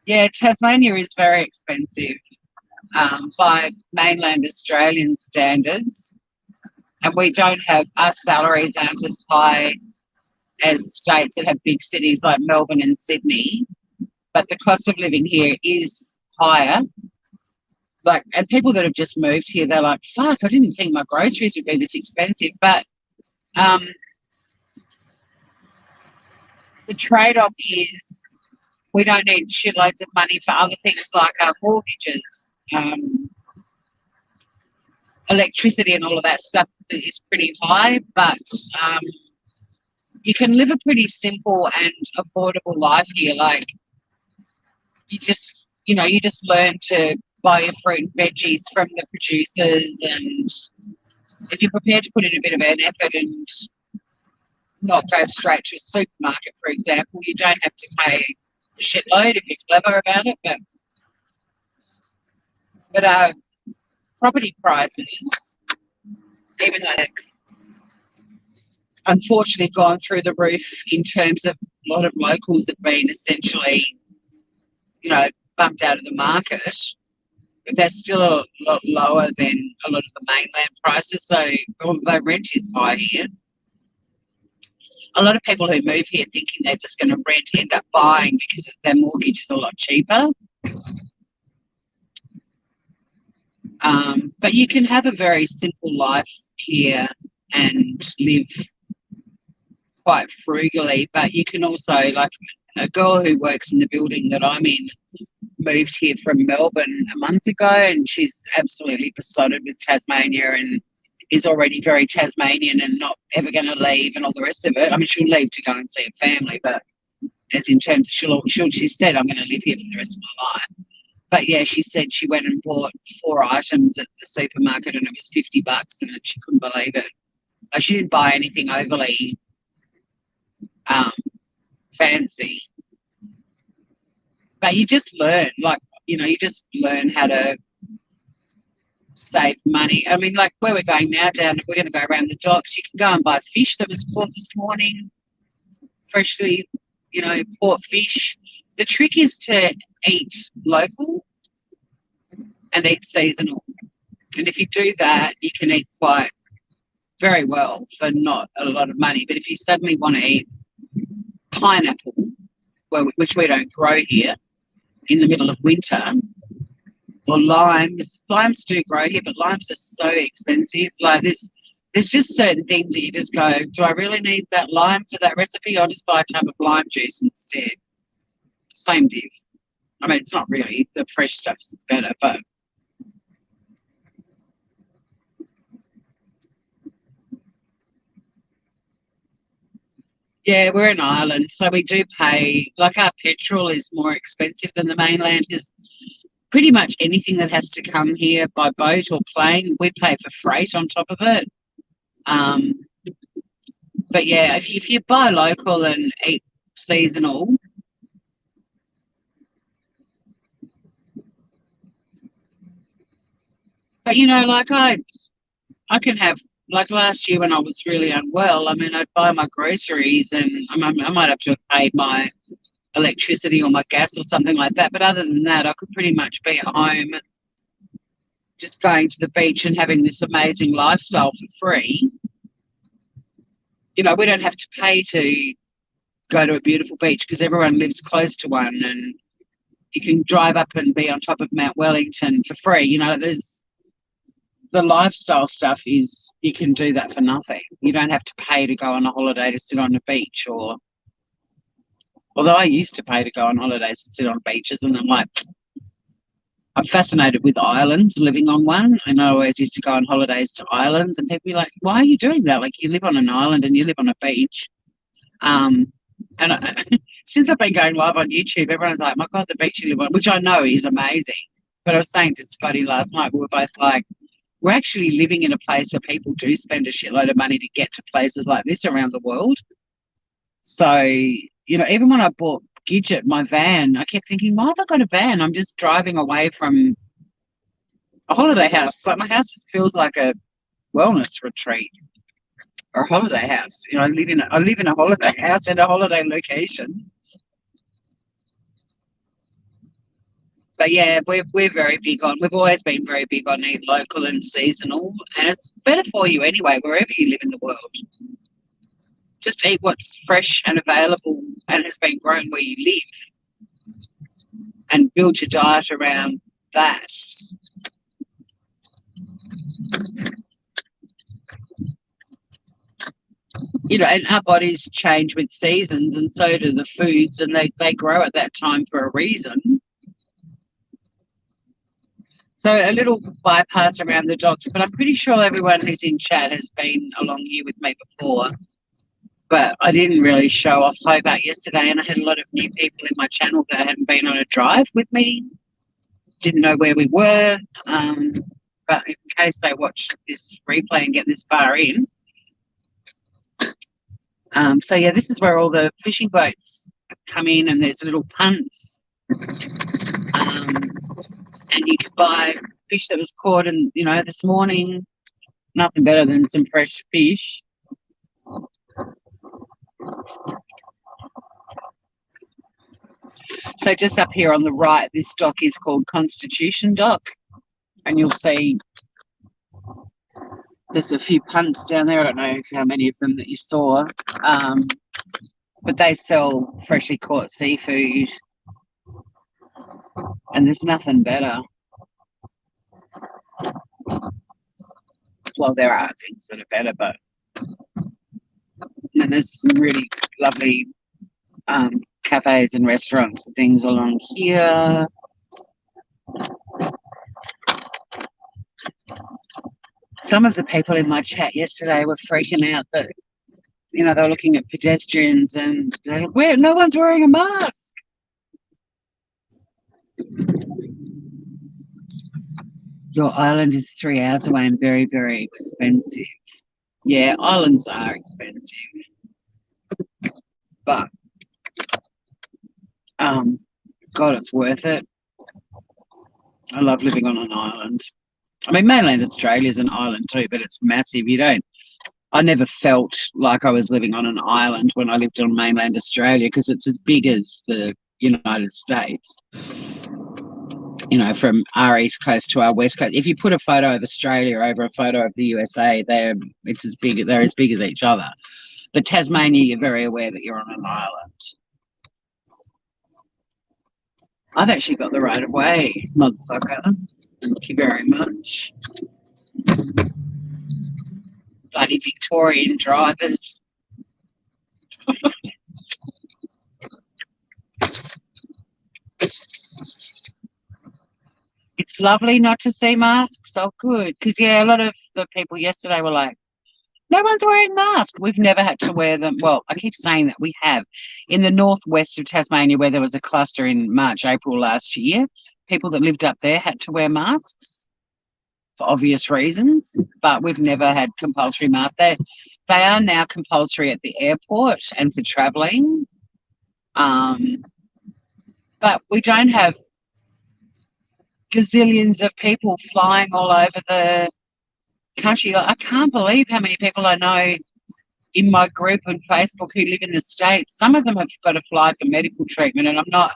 Yeah, Tasmania is very expensive by mainland Australian standards. And we don't have, our salaries aren't as high as states that have big cities like Melbourne and Sydney. But the cost of living here is higher. Like, and people that have just moved here, they're like, fuck, I didn't think my groceries would be this expensive. But the trade-off is we don't need shitloads of money for other things like our mortgages, electricity and all of that stuff is pretty high, but you can live a pretty simple and affordable life here. Like, you just learn to buy your fruit and veggies from the producers, and if you're prepared to put in a bit of an effort and not go straight to a supermarket, for example, you don't have to pay a shitload if you're clever about it. But property prices, even though they've unfortunately gone through the roof in terms of a lot of locals have been essentially, bumped out of the market, but they're still a lot lower than a lot of the mainland prices. So although rent is high here, a lot of people who move here thinking they're just going to rent end up buying because their mortgage is a lot cheaper. But you can have a very simple life here and live quite frugally, but you can also, like a girl who works in the building that I'm in, moved here from Melbourne a month ago, and she's absolutely besotted with Tasmania and is already very Tasmanian and not ever going to leave and all the rest of it. I mean, she'll leave to go and see her family, but as in terms of she said, I'm going to live here for the rest of my life. But yeah, she said she went and bought 4 items at the supermarket and it was $50 and she couldn't believe it. Like, she didn't buy anything overly fancy. But you just learn, you just learn how to save money. I mean, like where we're going now, we're going to go around the docks. You can go and buy fish that was caught this morning, freshly, caught fish. The trick is to eat local and eat seasonal. And if you do that, you can eat quite very well for not a lot of money. But if you suddenly want to eat pineapple, which we don't grow here, in the middle of winter, or limes do grow here, but limes are so expensive. Like, there's just certain things that you just go, do I really need that lime for that recipe? I'll just buy a tub of lime juice instead. Same div. I mean, it's not really, the fresh stuff's better, but yeah, we're an island, so we do pay, like our petrol is more expensive than the mainland. Is pretty much anything that has to come here by boat or plane, we pay for freight on top of it. But yeah, if you buy local and eat seasonal, but like I can have, like last year when I was really unwell, I mean, I'd buy my groceries and I might have to have paid my electricity or my gas or something like that. But other than that, I could pretty much be at home just going to the beach and having this amazing lifestyle for free. We don't have to pay to go to a beautiful beach because everyone lives close to one, and you can drive up and be on top of Mount Wellington for free. You know, there's the lifestyle stuff is you can do that for nothing. You don't have to pay to go on a holiday to sit on a beach, or although I used to pay to go on holidays to sit on beaches, and I'm fascinated with islands, living on one. And I always used to go on holidays to islands, and people be like, why are you doing that? Like, you live on an island and you live on a beach. And since I've been going live on YouTube, everyone's like, my God, the beach you live on, which I know is amazing. But I was saying to Scotty last night, we were both like, we're actually living in a place where people do spend a shitload of money to get to places like this around the world. So, you know, even when I bought Gidget, my van, I kept thinking, why have I got a van? I'm just driving away from a holiday house. Like, my house just feels like a wellness retreat or a holiday house. You know, I live in a holiday house in a holiday location. But yeah, we're very big on. We've always been very big on eat local and seasonal, and it's better for you anyway, wherever you live in the world. Just eat what's fresh and available and has been grown where you live, and build your diet around that. You know, and our bodies change with seasons, and so do the foods, and they grow at that time for a reason. So a little bypass around the docs, but I'm pretty sure everyone who's in chat has been along here with me before. But I didn't really show off Hobart yesterday, and I had a lot of new people in my channel that hadn't been on a drive with me, didn't know where we were. But in case they watch this replay and get this far in. So yeah, this is where all the fishing boats come in, and there's little punts. And you can buy fish that was caught, and you know, this morning, nothing better than some fresh fish. So just up here on the right, this dock is called Constitution Dock, and you'll see there's a few punts down there. I don't know how many of them that you saw, but they sell freshly caught seafood, and there's nothing better. Well, there are things that are better, but and there's some really lovely cafes and restaurants and things along here. Some of the people in my chat yesterday were freaking out that, you know, they were looking at pedestrians and they're like, no one's wearing a mask. Your island is 3 hours away and very, very expensive. Yeah, islands are expensive. But, God, it's worth it. I love living on an island. I mean, mainland Australia is an island too, but it's massive. I never felt like I was living on an island when I lived on mainland Australia, because it's as big as the United States. You know, from our east coast to our west coast. If you put a photo of Australia over a photo of the USA, they're as big as each other. But Tasmania, you're very aware that you're on an island. I've actually got the right of way, motherfucker. Thank you very much. Bloody Victorian drivers. It's lovely not to see masks. Oh, good. Because, yeah, a lot of the people yesterday were like, no one's wearing masks. We've never had to wear them. Well, I keep saying that we have. In the northwest of Tasmania, where there was a cluster in March, April last year, people that lived up there had to wear masks for obvious reasons, but we've never had compulsory masks. They are now compulsory at the airport and for travelling. But we don't have gazillions of people flying all over the country. I can't believe how many people I know in my group on Facebook who live in the States. Some of them have got to fly for medical treatment, and I'm not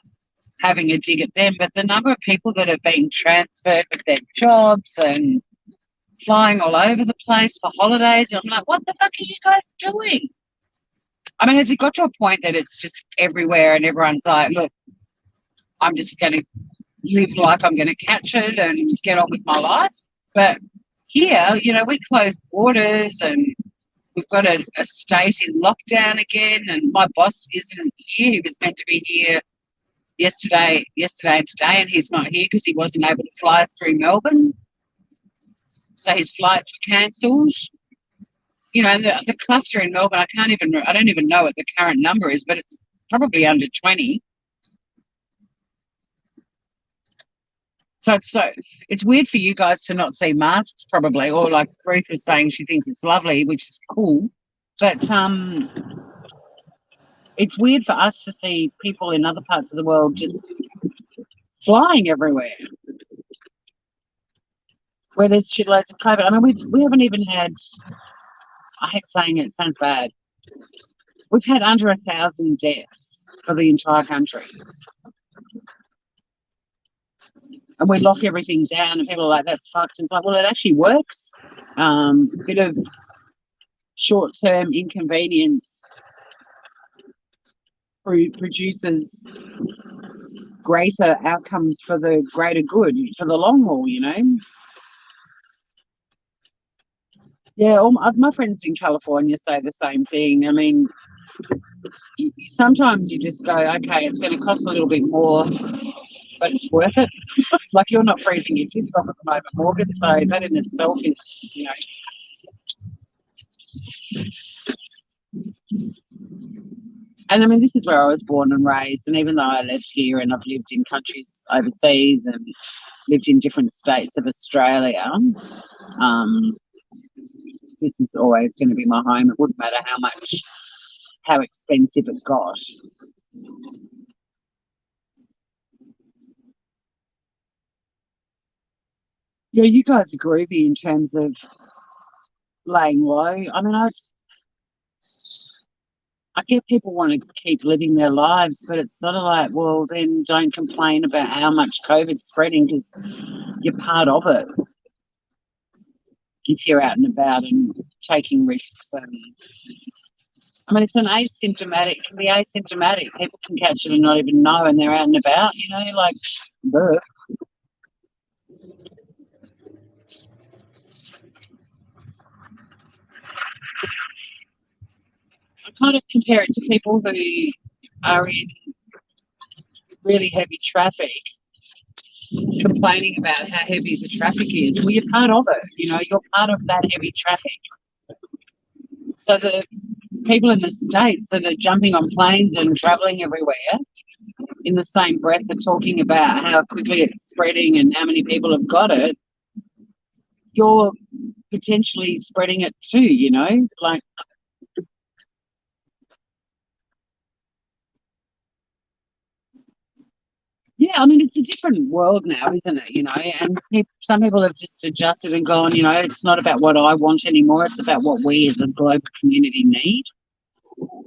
having a dig at them, but the number of people that have been transferred with their jobs and flying all over the place for holidays, I'm like, what the fuck are you guys doing? I mean, has it got to a point that it's just everywhere and everyone's like, look, I'm just going to live like I'm going to catch it and get on with my life? But here, we closed borders and we've got a state in lockdown again. And my boss isn't here. He was meant to be here yesterday and today, and he's not here because he wasn't able to fly us through Melbourne. So his flights were cancelled. The cluster in Melbourne, I don't even know what the current number is, but it's probably under 20. So it's weird for you guys to not see masks probably, or like Ruth was saying, she thinks it's lovely, which is cool. But it's weird for us to see people in other parts of the world just flying everywhere where there's shitloads of COVID. I mean, we haven't even had, I hate saying it sounds bad, we've had under 1,000 deaths for the entire country. And we lock everything down and people are like, that's fucked. And it's like, well, it actually works. A bit of short-term inconvenience produces greater outcomes for the greater good, for the long haul, Yeah, all my friends in California say the same thing. I mean, sometimes you just go, okay, it's going to cost a little bit more, but it's worth it. Like, you're not freezing your tits off at the moment, Morgan, so that in itself is, And I mean, this is where I was born and raised, and even though I lived here and I've lived in countries overseas and lived in different states of Australia, this is always going to be my home. It wouldn't matter how expensive it got. Yeah, you guys are groovy in terms of laying low. I mean, I get people want to keep living their lives, but it's sort of like, well, then don't complain about how much COVID's spreading because you're part of it. If you're out and about and taking risks, and I mean, it's can be asymptomatic. People can catch it and not even know, and they're out and about, like, bleh. I kind of compare it to people who are in really heavy traffic complaining about how heavy the traffic is. Well, you're part of it, you're part of that heavy traffic. So the people in the States that are jumping on planes and travelling everywhere in the same breath are talking about how quickly it's spreading and how many people have got it, you're potentially spreading it too, like, yeah, I mean, it's a different world now, isn't it? And some people have just adjusted and gone, it's not about what I want anymore. It's about what we as a global community need.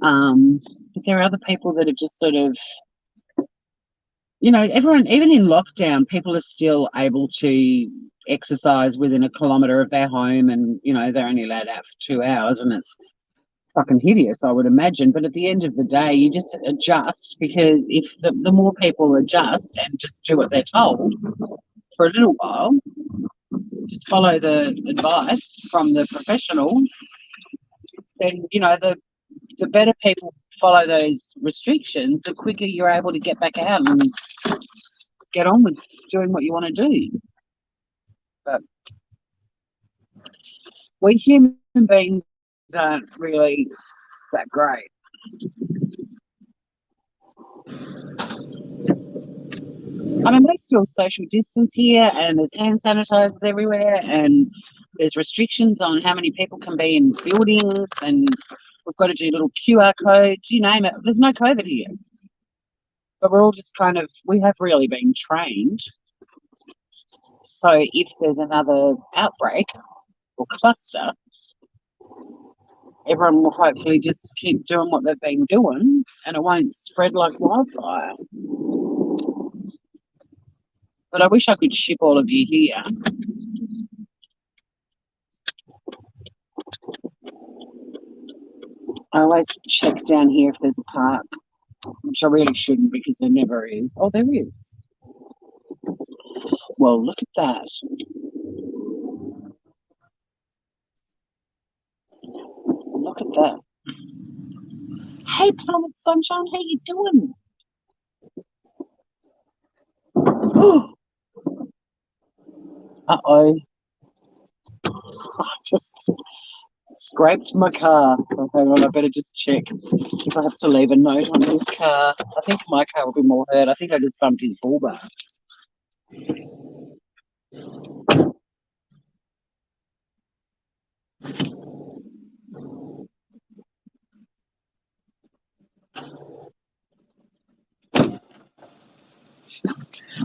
But there are other people that are just sort of, everyone, even in lockdown, people are still able to exercise within a kilometre of their home, and, they're only allowed out for 2 hours, and it's fucking hideous, I would imagine. But at the end of the day, you just adjust, because if the more people adjust and just do what they're told for a little while, just follow the advice from the professionals, then, the better people follow those restrictions, the quicker you're able to get back out and get on with doing what you want to do. But we human beings aren't really that great. I mean, we're still social distance here, and there's hand sanitizers everywhere, and there's restrictions on how many people can be in buildings, and we've got to do little QR codes, you name it. There's no COVID here. But we're all just we have really been trained. So if there's another outbreak or cluster, everyone will hopefully just keep doing what they've been doing, and it won't spread like wildfire. But I wish I could ship all of you here. I always check down here if there's a park, which I really shouldn't because there never is. Oh, there is. Well, look at that. Look at that. Hey, Planet Sunshine, how you doing? Uh-oh. I just scraped my car. Oh, hang on, I better just check if I have to leave a note on his car. I think my car will be more hurt. I think I just bumped his bull bar.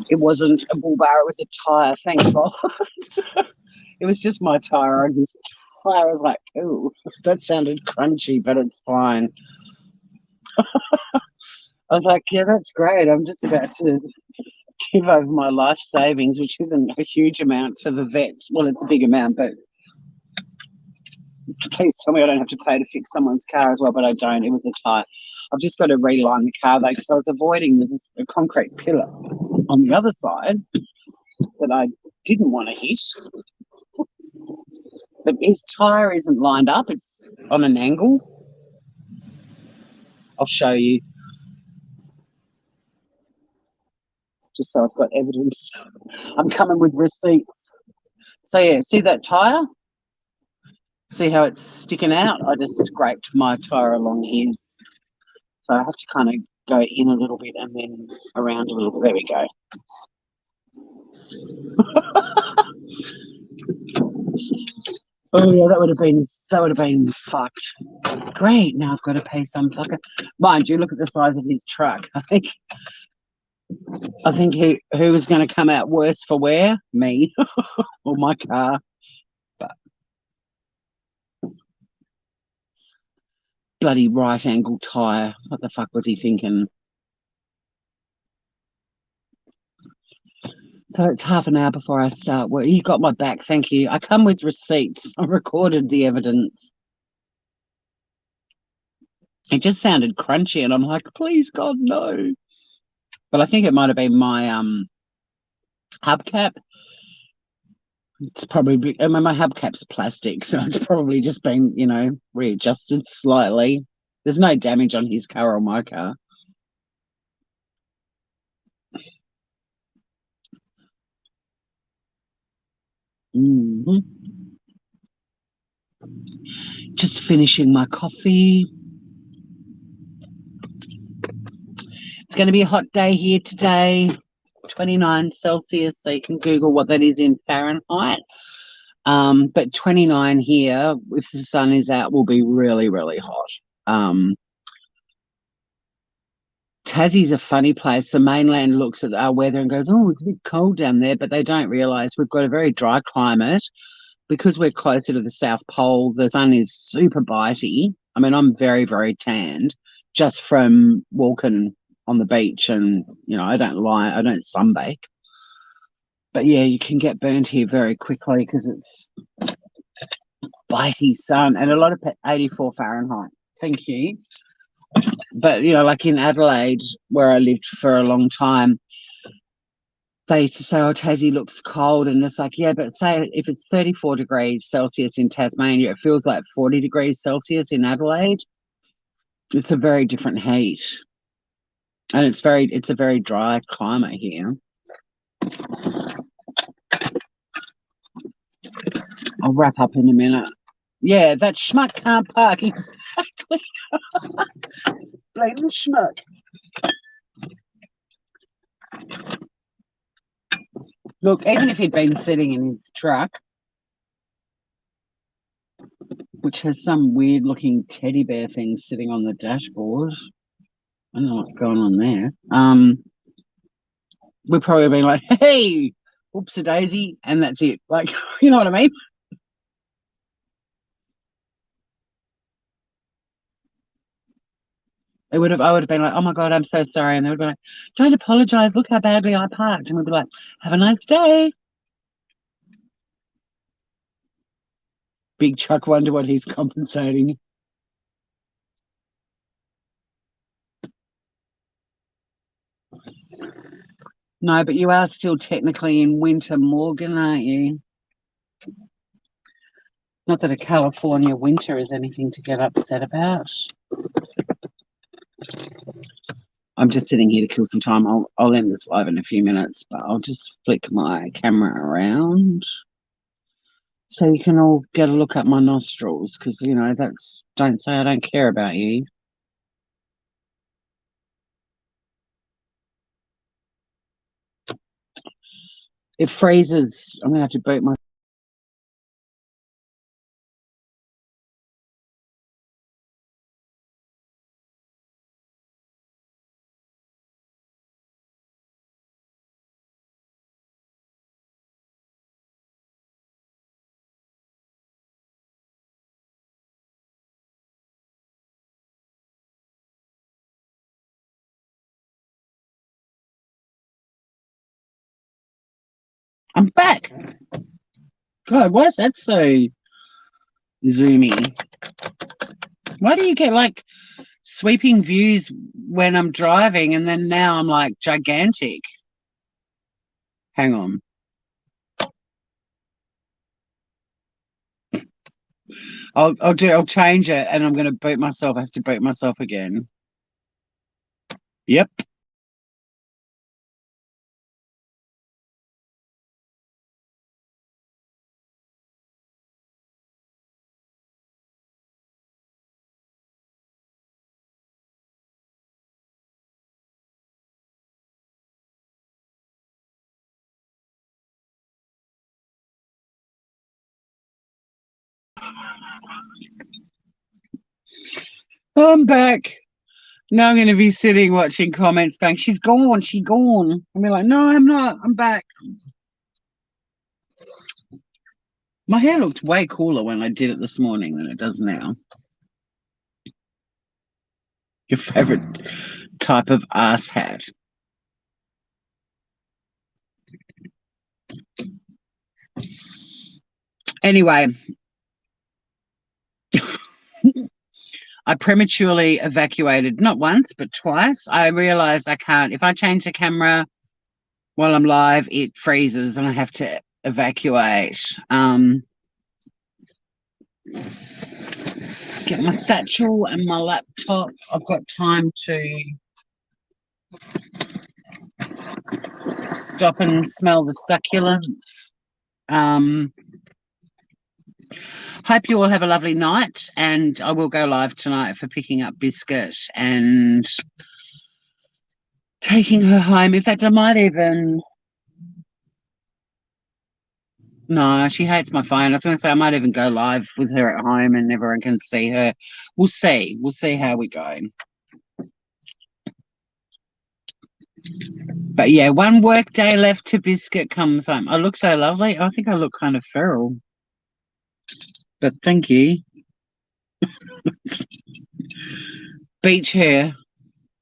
It wasn't a bull bar, it was a tyre, thank God. It was just my tyre on his tyre. I was like, ooh, that sounded crunchy, but it's fine. I was like, yeah, that's great. I'm just about to give over my life savings, which isn't a huge amount to the vet. Well, it's a big amount, but please tell me I don't have to pay to fix someone's car as well, but I don't. It was a tyre. I've just got to reline the car though, because I was avoiding there's a concrete pillar on the other side that I didn't want to hit. But his tyre isn't lined up, it's on an angle. I'll show you just so I've got evidence. I'm coming with receipts. So yeah, see that tyre? See how it's sticking out? I just scraped my tyre along his. So I have to kind of go in a little bit and then around a little bit. There we go. Oh yeah, that would have been fucked. Great. Now I've got to pay some fucker. Mind you, look at the size of his truck. I think who was going to come out worse for wear? Me or my car. But bloody right angle tyre. What the fuck was he thinking? So it's half an hour before I start work. You got my back, thank you. I come with receipts. I recorded the evidence. It just sounded crunchy, and I'm like, please God, no. But I think it might have been my hubcap. It's probably, I mean, my hubcap's plastic, so it's probably just been, readjusted slightly. There's no damage on his car or my car. hmm Just finishing my coffee. It's going to be a hot day here today, 29 Celsius. So you can Google what that is in Fahrenheit. But 29 here, if the sun is out, will be really, really hot. Tassie's a funny place. The mainland looks at our weather and goes, oh, it's a bit cold down there, but they don't realise we've got a very dry climate. Because we're closer to the South Pole, the sun is super bitey. I mean, I'm very, very tanned just from walking on the beach and, I don't sunbake. But yeah, you can get burnt here very quickly because it's bitey sun and a lot of 84 Fahrenheit. Thank you. But, like in Adelaide, where I lived for a long time, they used to say, oh, Tassie looks cold. And it's like, yeah, but say if it's 34 degrees Celsius in Tasmania, it feels like 40 degrees Celsius in Adelaide. It's a very different heat. And it's a very dry climate here. I'll wrap up in a minute. Yeah, that schmuck can't park. Exactly. Blatant schmuck. Look, even if he'd been sitting in his truck, which has some weird looking teddy bear thing sitting on the dashboard. I don't know what's going on there. We've probably been like, hey, oops a daisy, and that's it. Like, you know what I mean? I would have been like, oh my God, I'm so sorry. And they would be like, don't apologize. Look how badly I parked. And we'd be like, have a nice day. Big Chuck, wonder what he's compensating. No, but you are still technically in winter, Morgan, aren't you? Not that a California winter is anything to get upset about. I'm just sitting here to kill some time. I'll end this live in a few minutes, but I'll just flick my camera around so you can all get a look at my nostrils, because, you know, that's, don't say I don't care about you. It freezes. I'm going to have to boot my... I'm back. God, why is that so zoomy? Why do you get like sweeping views when I'm driving and then now I'm like gigantic? Hang on. I'll change it, and I'm going to boot myself. I have to boot myself again. Yep. I'm back. Now I'm going to be sitting watching comments going, she's gone, she's gone. And we're like, no, I'm not. I'm back. My hair looked way cooler when I did it this morning than it does now. Your favorite type of ass hat? Anyway, I prematurely evacuated, not once, but twice. I realized I can't, if I change the camera while I'm live, it freezes and I have to evacuate. Get my satchel and my laptop. I've got time to stop and smell the succulents. Hope you all have a lovely night, and I will go live tonight for picking up Biscuit and taking her home. In fact, I might even... No, she hates my phone. I was going to say I might even go live with her at home and everyone can see her. We'll see. We'll see how we go. But yeah, one work day left to Biscuit comes home. I look so lovely. I think I look kind of feral. But thank you. Beach hair.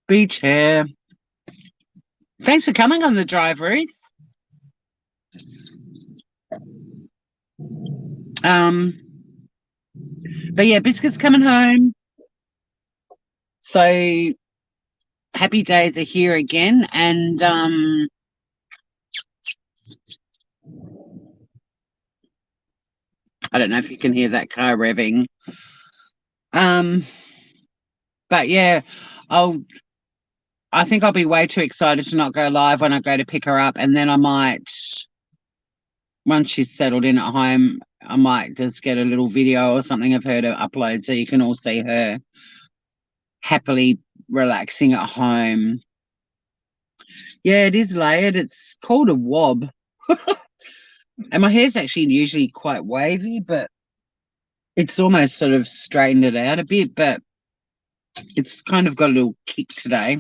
Beach hair. Thanks for coming on the drive, Ruth. But yeah, Biscuit's coming home. So happy days are here again. And I don't know if you can hear that car revving. But yeah, I think I'll be way too excited to not go live when I go to pick her up, and then I might, once she's settled in at home, I might just get a little video or something of her to upload so you can all see her happily relaxing at home. Yeah, it is layered. It's called a wob. And my hair's actually usually quite wavy, but it's almost sort of straightened it out a bit, but it's kind of got a little kick today.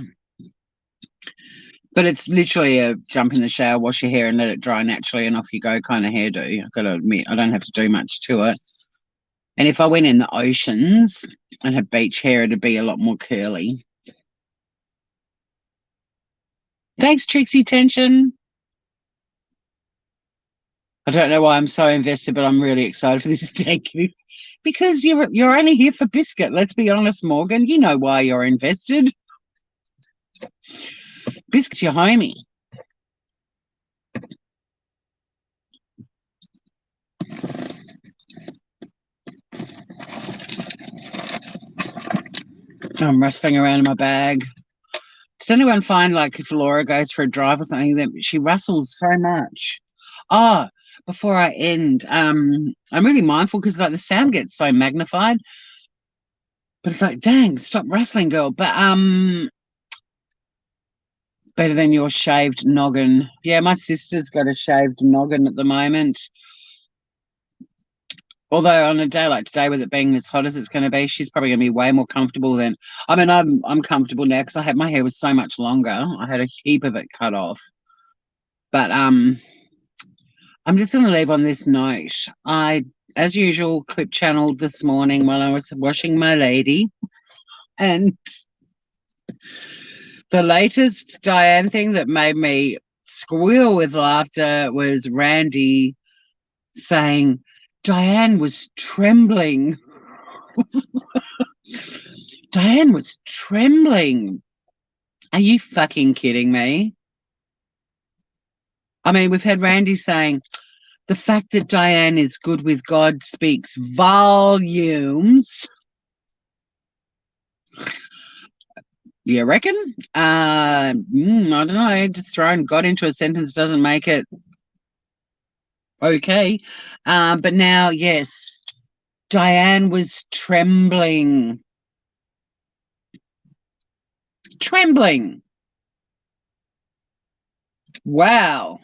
But it's literally a jump in the shower, wash your hair and let it dry naturally and off you go kind of hairdo. I've got to admit, I don't have to do much to it. And if I went in the oceans and had beach hair, it'd be a lot more curly. Thanks, Trixie Tension. I don't know why I'm so invested, but I'm really excited for this to take you. Because you're only here for Biscuit. Let's be honest, Morgan. You know why you're invested. Biscuit's your homie. I'm rustling around in my bag. Does anyone find, like, if Laura goes for a drive or something, that she rustles so much? Oh, before I end, I'm really mindful because, like, the sound gets so magnified. But it's like, dang, stop rustling, girl. But better than your shaved noggin. Yeah, my sister's got a shaved noggin at the moment. Although on a day like today, with it being as hot as it's going to be, she's probably going to be way more comfortable than. I mean, I'm comfortable now because I had my hair was so much longer. I had a heap of it cut off. But I'm just going to leave on this note. I, as usual, clip channeled this morning while I was washing my lady, and the latest Diane thing that made me squeal with laughter was Randy saying Diane was trembling. Diane was trembling. Are you fucking kidding me? I mean, we've had Randy saying the fact that Diane is good with God speaks volumes. You reckon? I don't know. Just throwing God into a sentence doesn't make it okay. But now, yes, Diane was trembling. Trembling. Wow.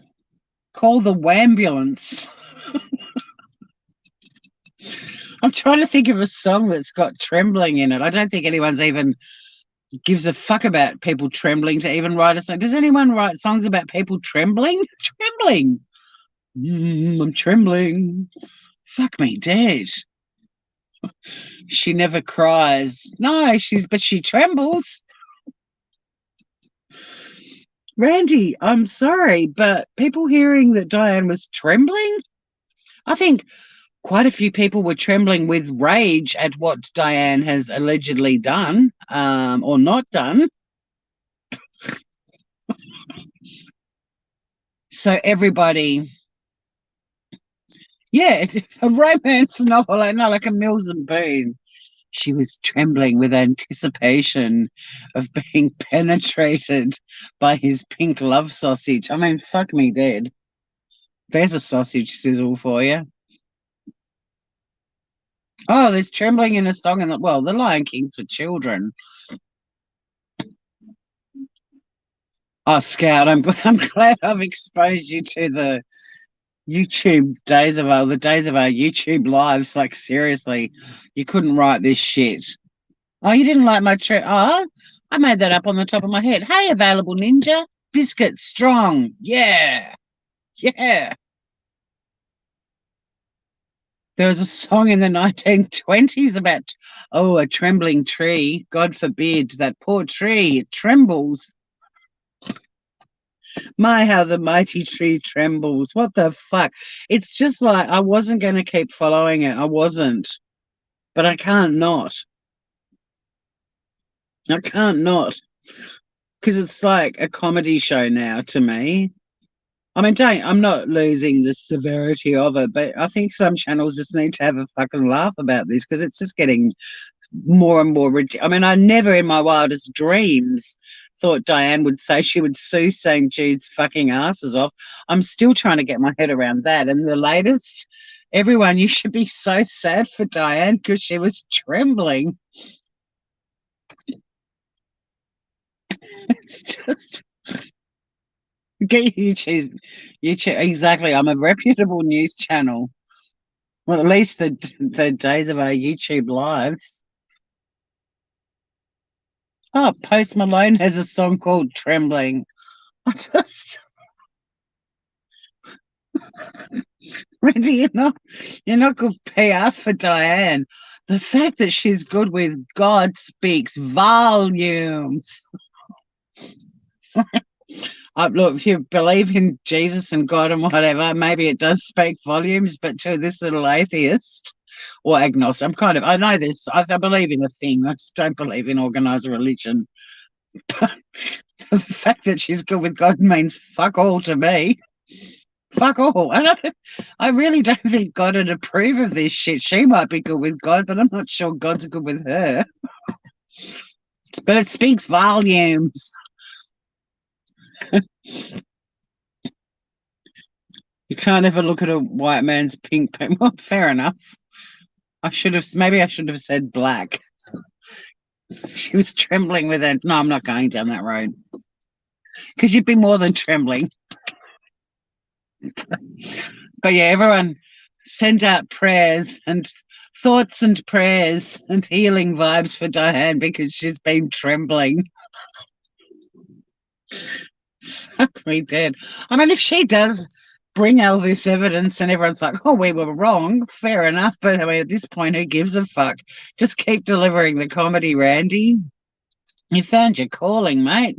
Call the wambulance. I'm trying to think of a song that's got trembling in it. I don't think anyone's even gives a fuck about people trembling to even write a song. Does anyone write songs about people trembling? Trembling. I'm trembling. Fuck me dead. She never cries. No, but she trembles. Randy, I'm sorry, but people hearing that Diane was trembling, I think quite a few people were trembling with rage at what Diane has allegedly done, or not done. So everybody, yeah, it's a romance novel, not like a Mills and Boon. She was trembling with anticipation of being penetrated by his pink love sausage. I mean, fuck me dead. There's a sausage sizzle for you. Oh, there's trembling in a song in well, the Lion King's for children. Oh, Scout, I'm glad I've exposed you to the YouTube days of the days of our YouTube lives. Like, seriously, you couldn't write this shit. Oh, you didn't like my trip? Oh, I made that up on the top of my head. Hey, available ninja, Biscuit strong. Yeah, yeah. There was a song in the 1920s about, oh, a trembling tree. God forbid that poor tree, it trembles. My, how the mighty tree trembles. What the fuck? It's just like I wasn't going to keep following it. I wasn't. But I can't not. I can't not. Because it's like a comedy show now to me. I mean, I'm not losing the severity of it, but I think some channels just need to have a fucking laugh about this because it's just getting more and more ridiculous. I mean, I never in my wildest dreams thought Diane would say she would sue St. Jude's fucking asses off. I'm still trying to get my head around that. And the latest, everyone, you should be so sad for Diane because she was trembling. It's just get YouTube. Exactly. I'm a reputable news channel. Well, at least the days of our YouTube lives. Oh, Post Malone has a song called Trembling. I just Randy, you're not good PR for Diane. The fact that she's good with God speaks volumes. Look, if you believe in Jesus and God and whatever, maybe it does speak volumes, but to this little atheist or agnostic, I know this, I believe in a thing. I just don't believe in organized religion. But the fact that she's good with God means fuck all to me. Fuck all. And I really don't think God would approve of this shit. She might be good with God, but I'm not sure God's good with her. but it speaks volumes. You can't ever look at a white man's pink paint. Well, fair enough. Maybe I should have said black. She was trembling with it. No, I'm not going down that road because you'd be more than trembling. But yeah, everyone send out prayers and thoughts and prayers and healing vibes for Diane because she's been trembling. Fuck me dead. I mean, if she does bring all this evidence and everyone's like, oh, we were wrong, fair enough. But I mean, at this point, who gives a fuck? Just keep delivering the comedy, Randy. You found your calling, mate.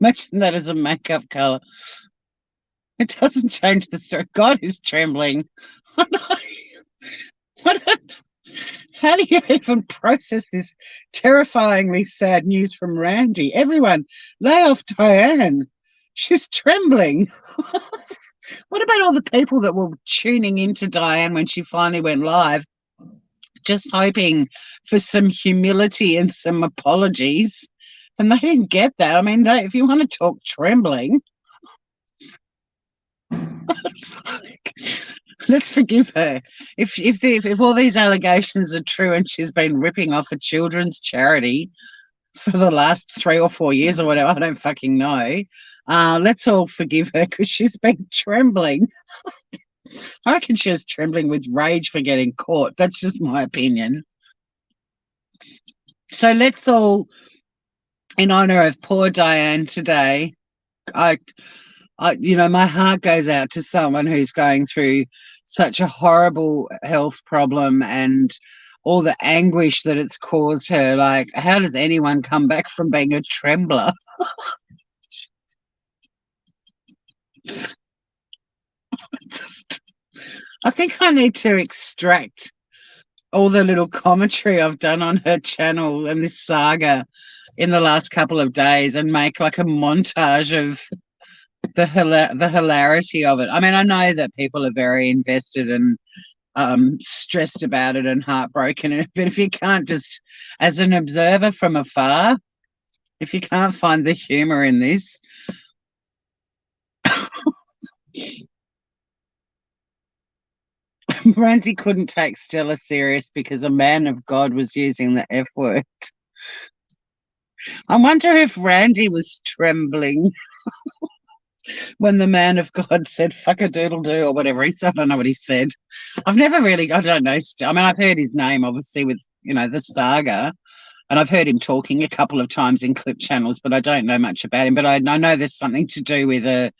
Imagine that as a makeup color. It doesn't change the story. God is trembling. How do you even process this terrifyingly sad news from Randy? Everyone, lay off Diane. She's trembling. What about all the people that were tuning into Diane when she finally went live, just hoping for some humility and some apologies? And they didn't get that. I mean, if you want to talk trembling, let's forgive her. If all these allegations are true and she's been ripping off a children's charity for the last 3 or 4 years or whatever, I don't fucking know. Let's all forgive her because she's been trembling. I reckon she was trembling with rage for getting caught. That's just my opinion. So let's all, in honor of poor Diane today, I my heart goes out to someone who's going through such a horrible health problem and all the anguish that it's caused her. Like, how does anyone come back from being a trembler? I think I need to extract all the little commentary I've done on her channel and this saga in the last couple of days and make like a montage of the hilarity of it. I mean, I know that people are very invested and stressed about it and heartbroken, but if you can't just, as an observer from afar, if you can't find the humor in this, Randy couldn't take Stella serious because a man of God was using the F word. I wonder if Randy was trembling when the man of God said fuck a doodle do or whatever he said. I don't know what he said. I don't know. I mean, I've heard his name obviously with, the saga, and I've heard him talking a couple of times in clip channels, but I don't know much about him. But I know there's something to do with a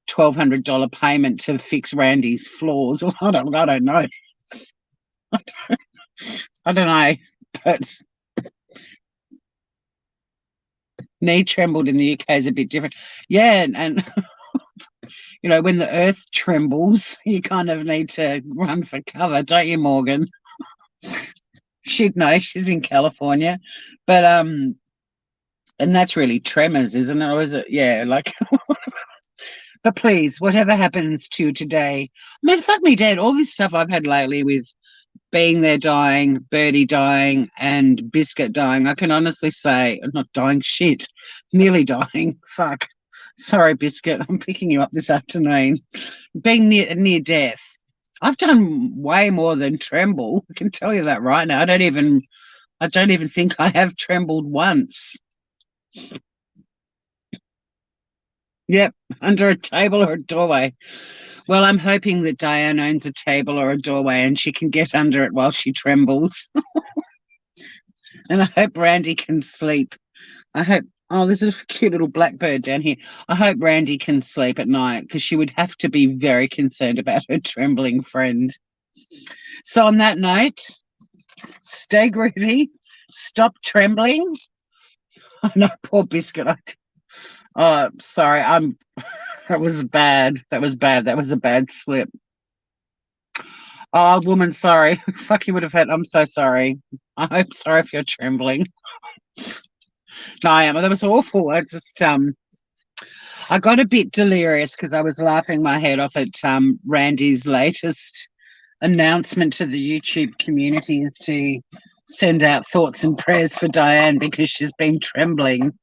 $1,200 payment to fix Randy's flaws. I don't know. I don't know, but knee trembled in the UK is a bit different. Yeah, and when the earth trembles, you kind of need to run for cover, don't you, Morgan? She'd know. She's in California, but and that's really tremors, isn't it? Or is it? Yeah, like. But please, whatever happens to you today, I mean, fuck me dead. All this stuff I've had lately with being there dying, Birdie dying, and Biscuit dying, I can honestly say, I'm not dying shit, nearly dying. Fuck. Sorry, Biscuit, I'm picking you up this afternoon. Being near death. I've done way more than tremble. I can tell you that right now. I don't even think I have trembled once. Yep, under a table or a doorway. Well, I'm hoping that Diane owns a table or a doorway and she can get under it while she trembles. And I hope Randy can sleep. Oh, there's a cute little blackbird down here. I hope Randy can sleep at night because she would have to be very concerned about her trembling friend. So on that note, stay groovy, stop trembling. Oh no, poor Biscuit. Oh, sorry, that was bad. That was bad. That was a bad slip. Oh, woman, sorry. Fuck, you would have had. I'm so sorry. I'm sorry if you're trembling. No, I am. That was awful. I got a bit delirious because I was laughing my head off at Randy's latest announcement to the YouTube community is to send out thoughts and prayers for Diane because she's been trembling.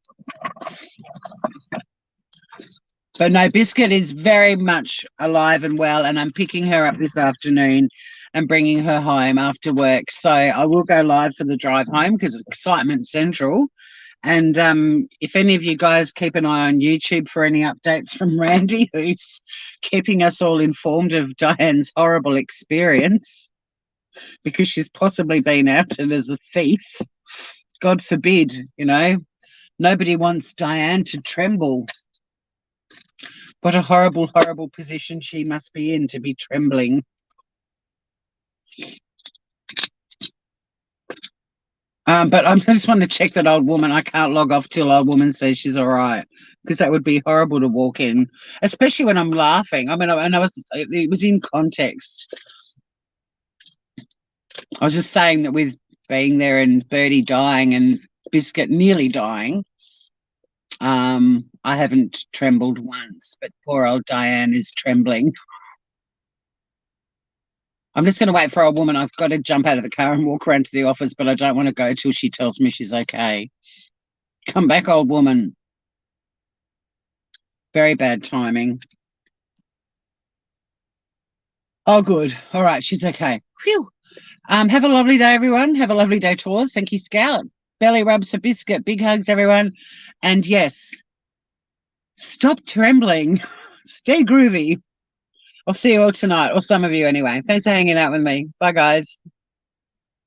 But no, Biscuit is very much alive and well, and I'm picking her up this afternoon and bringing her home after work. So I will go live for the drive home because it's excitement central. And if any of you guys keep an eye on YouTube for any updates from Randy, who's keeping us all informed of Diane's horrible experience because she's possibly been outed as a thief. God forbid, you know, nobody wants Diane to tremble. What a horrible, horrible position she must be in to be trembling. But I just want to check that old woman. I can't log off till old woman says she's all right, because that would be horrible to walk in, especially when I'm laughing. I mean, it was in context. I was just saying that with being there and Birdie dying and Biscuit nearly dying, I haven't trembled once, but poor old Diane is trembling. I'm just going to wait for old woman. I've got to jump out of the car and walk around to the office, but I don't want to go till she tells me she's okay. Come back, old woman. Very bad timing. Oh, good. All right, she's okay. Phew. Have a lovely day, everyone. Have a lovely day, tours. Thank you, Scout. Belly rubs for Biscuit. Big hugs, everyone. And yes, stop trembling. Stay groovy. I'll see you all tonight, or some of you anyway. Thanks for hanging out with me. Bye, guys.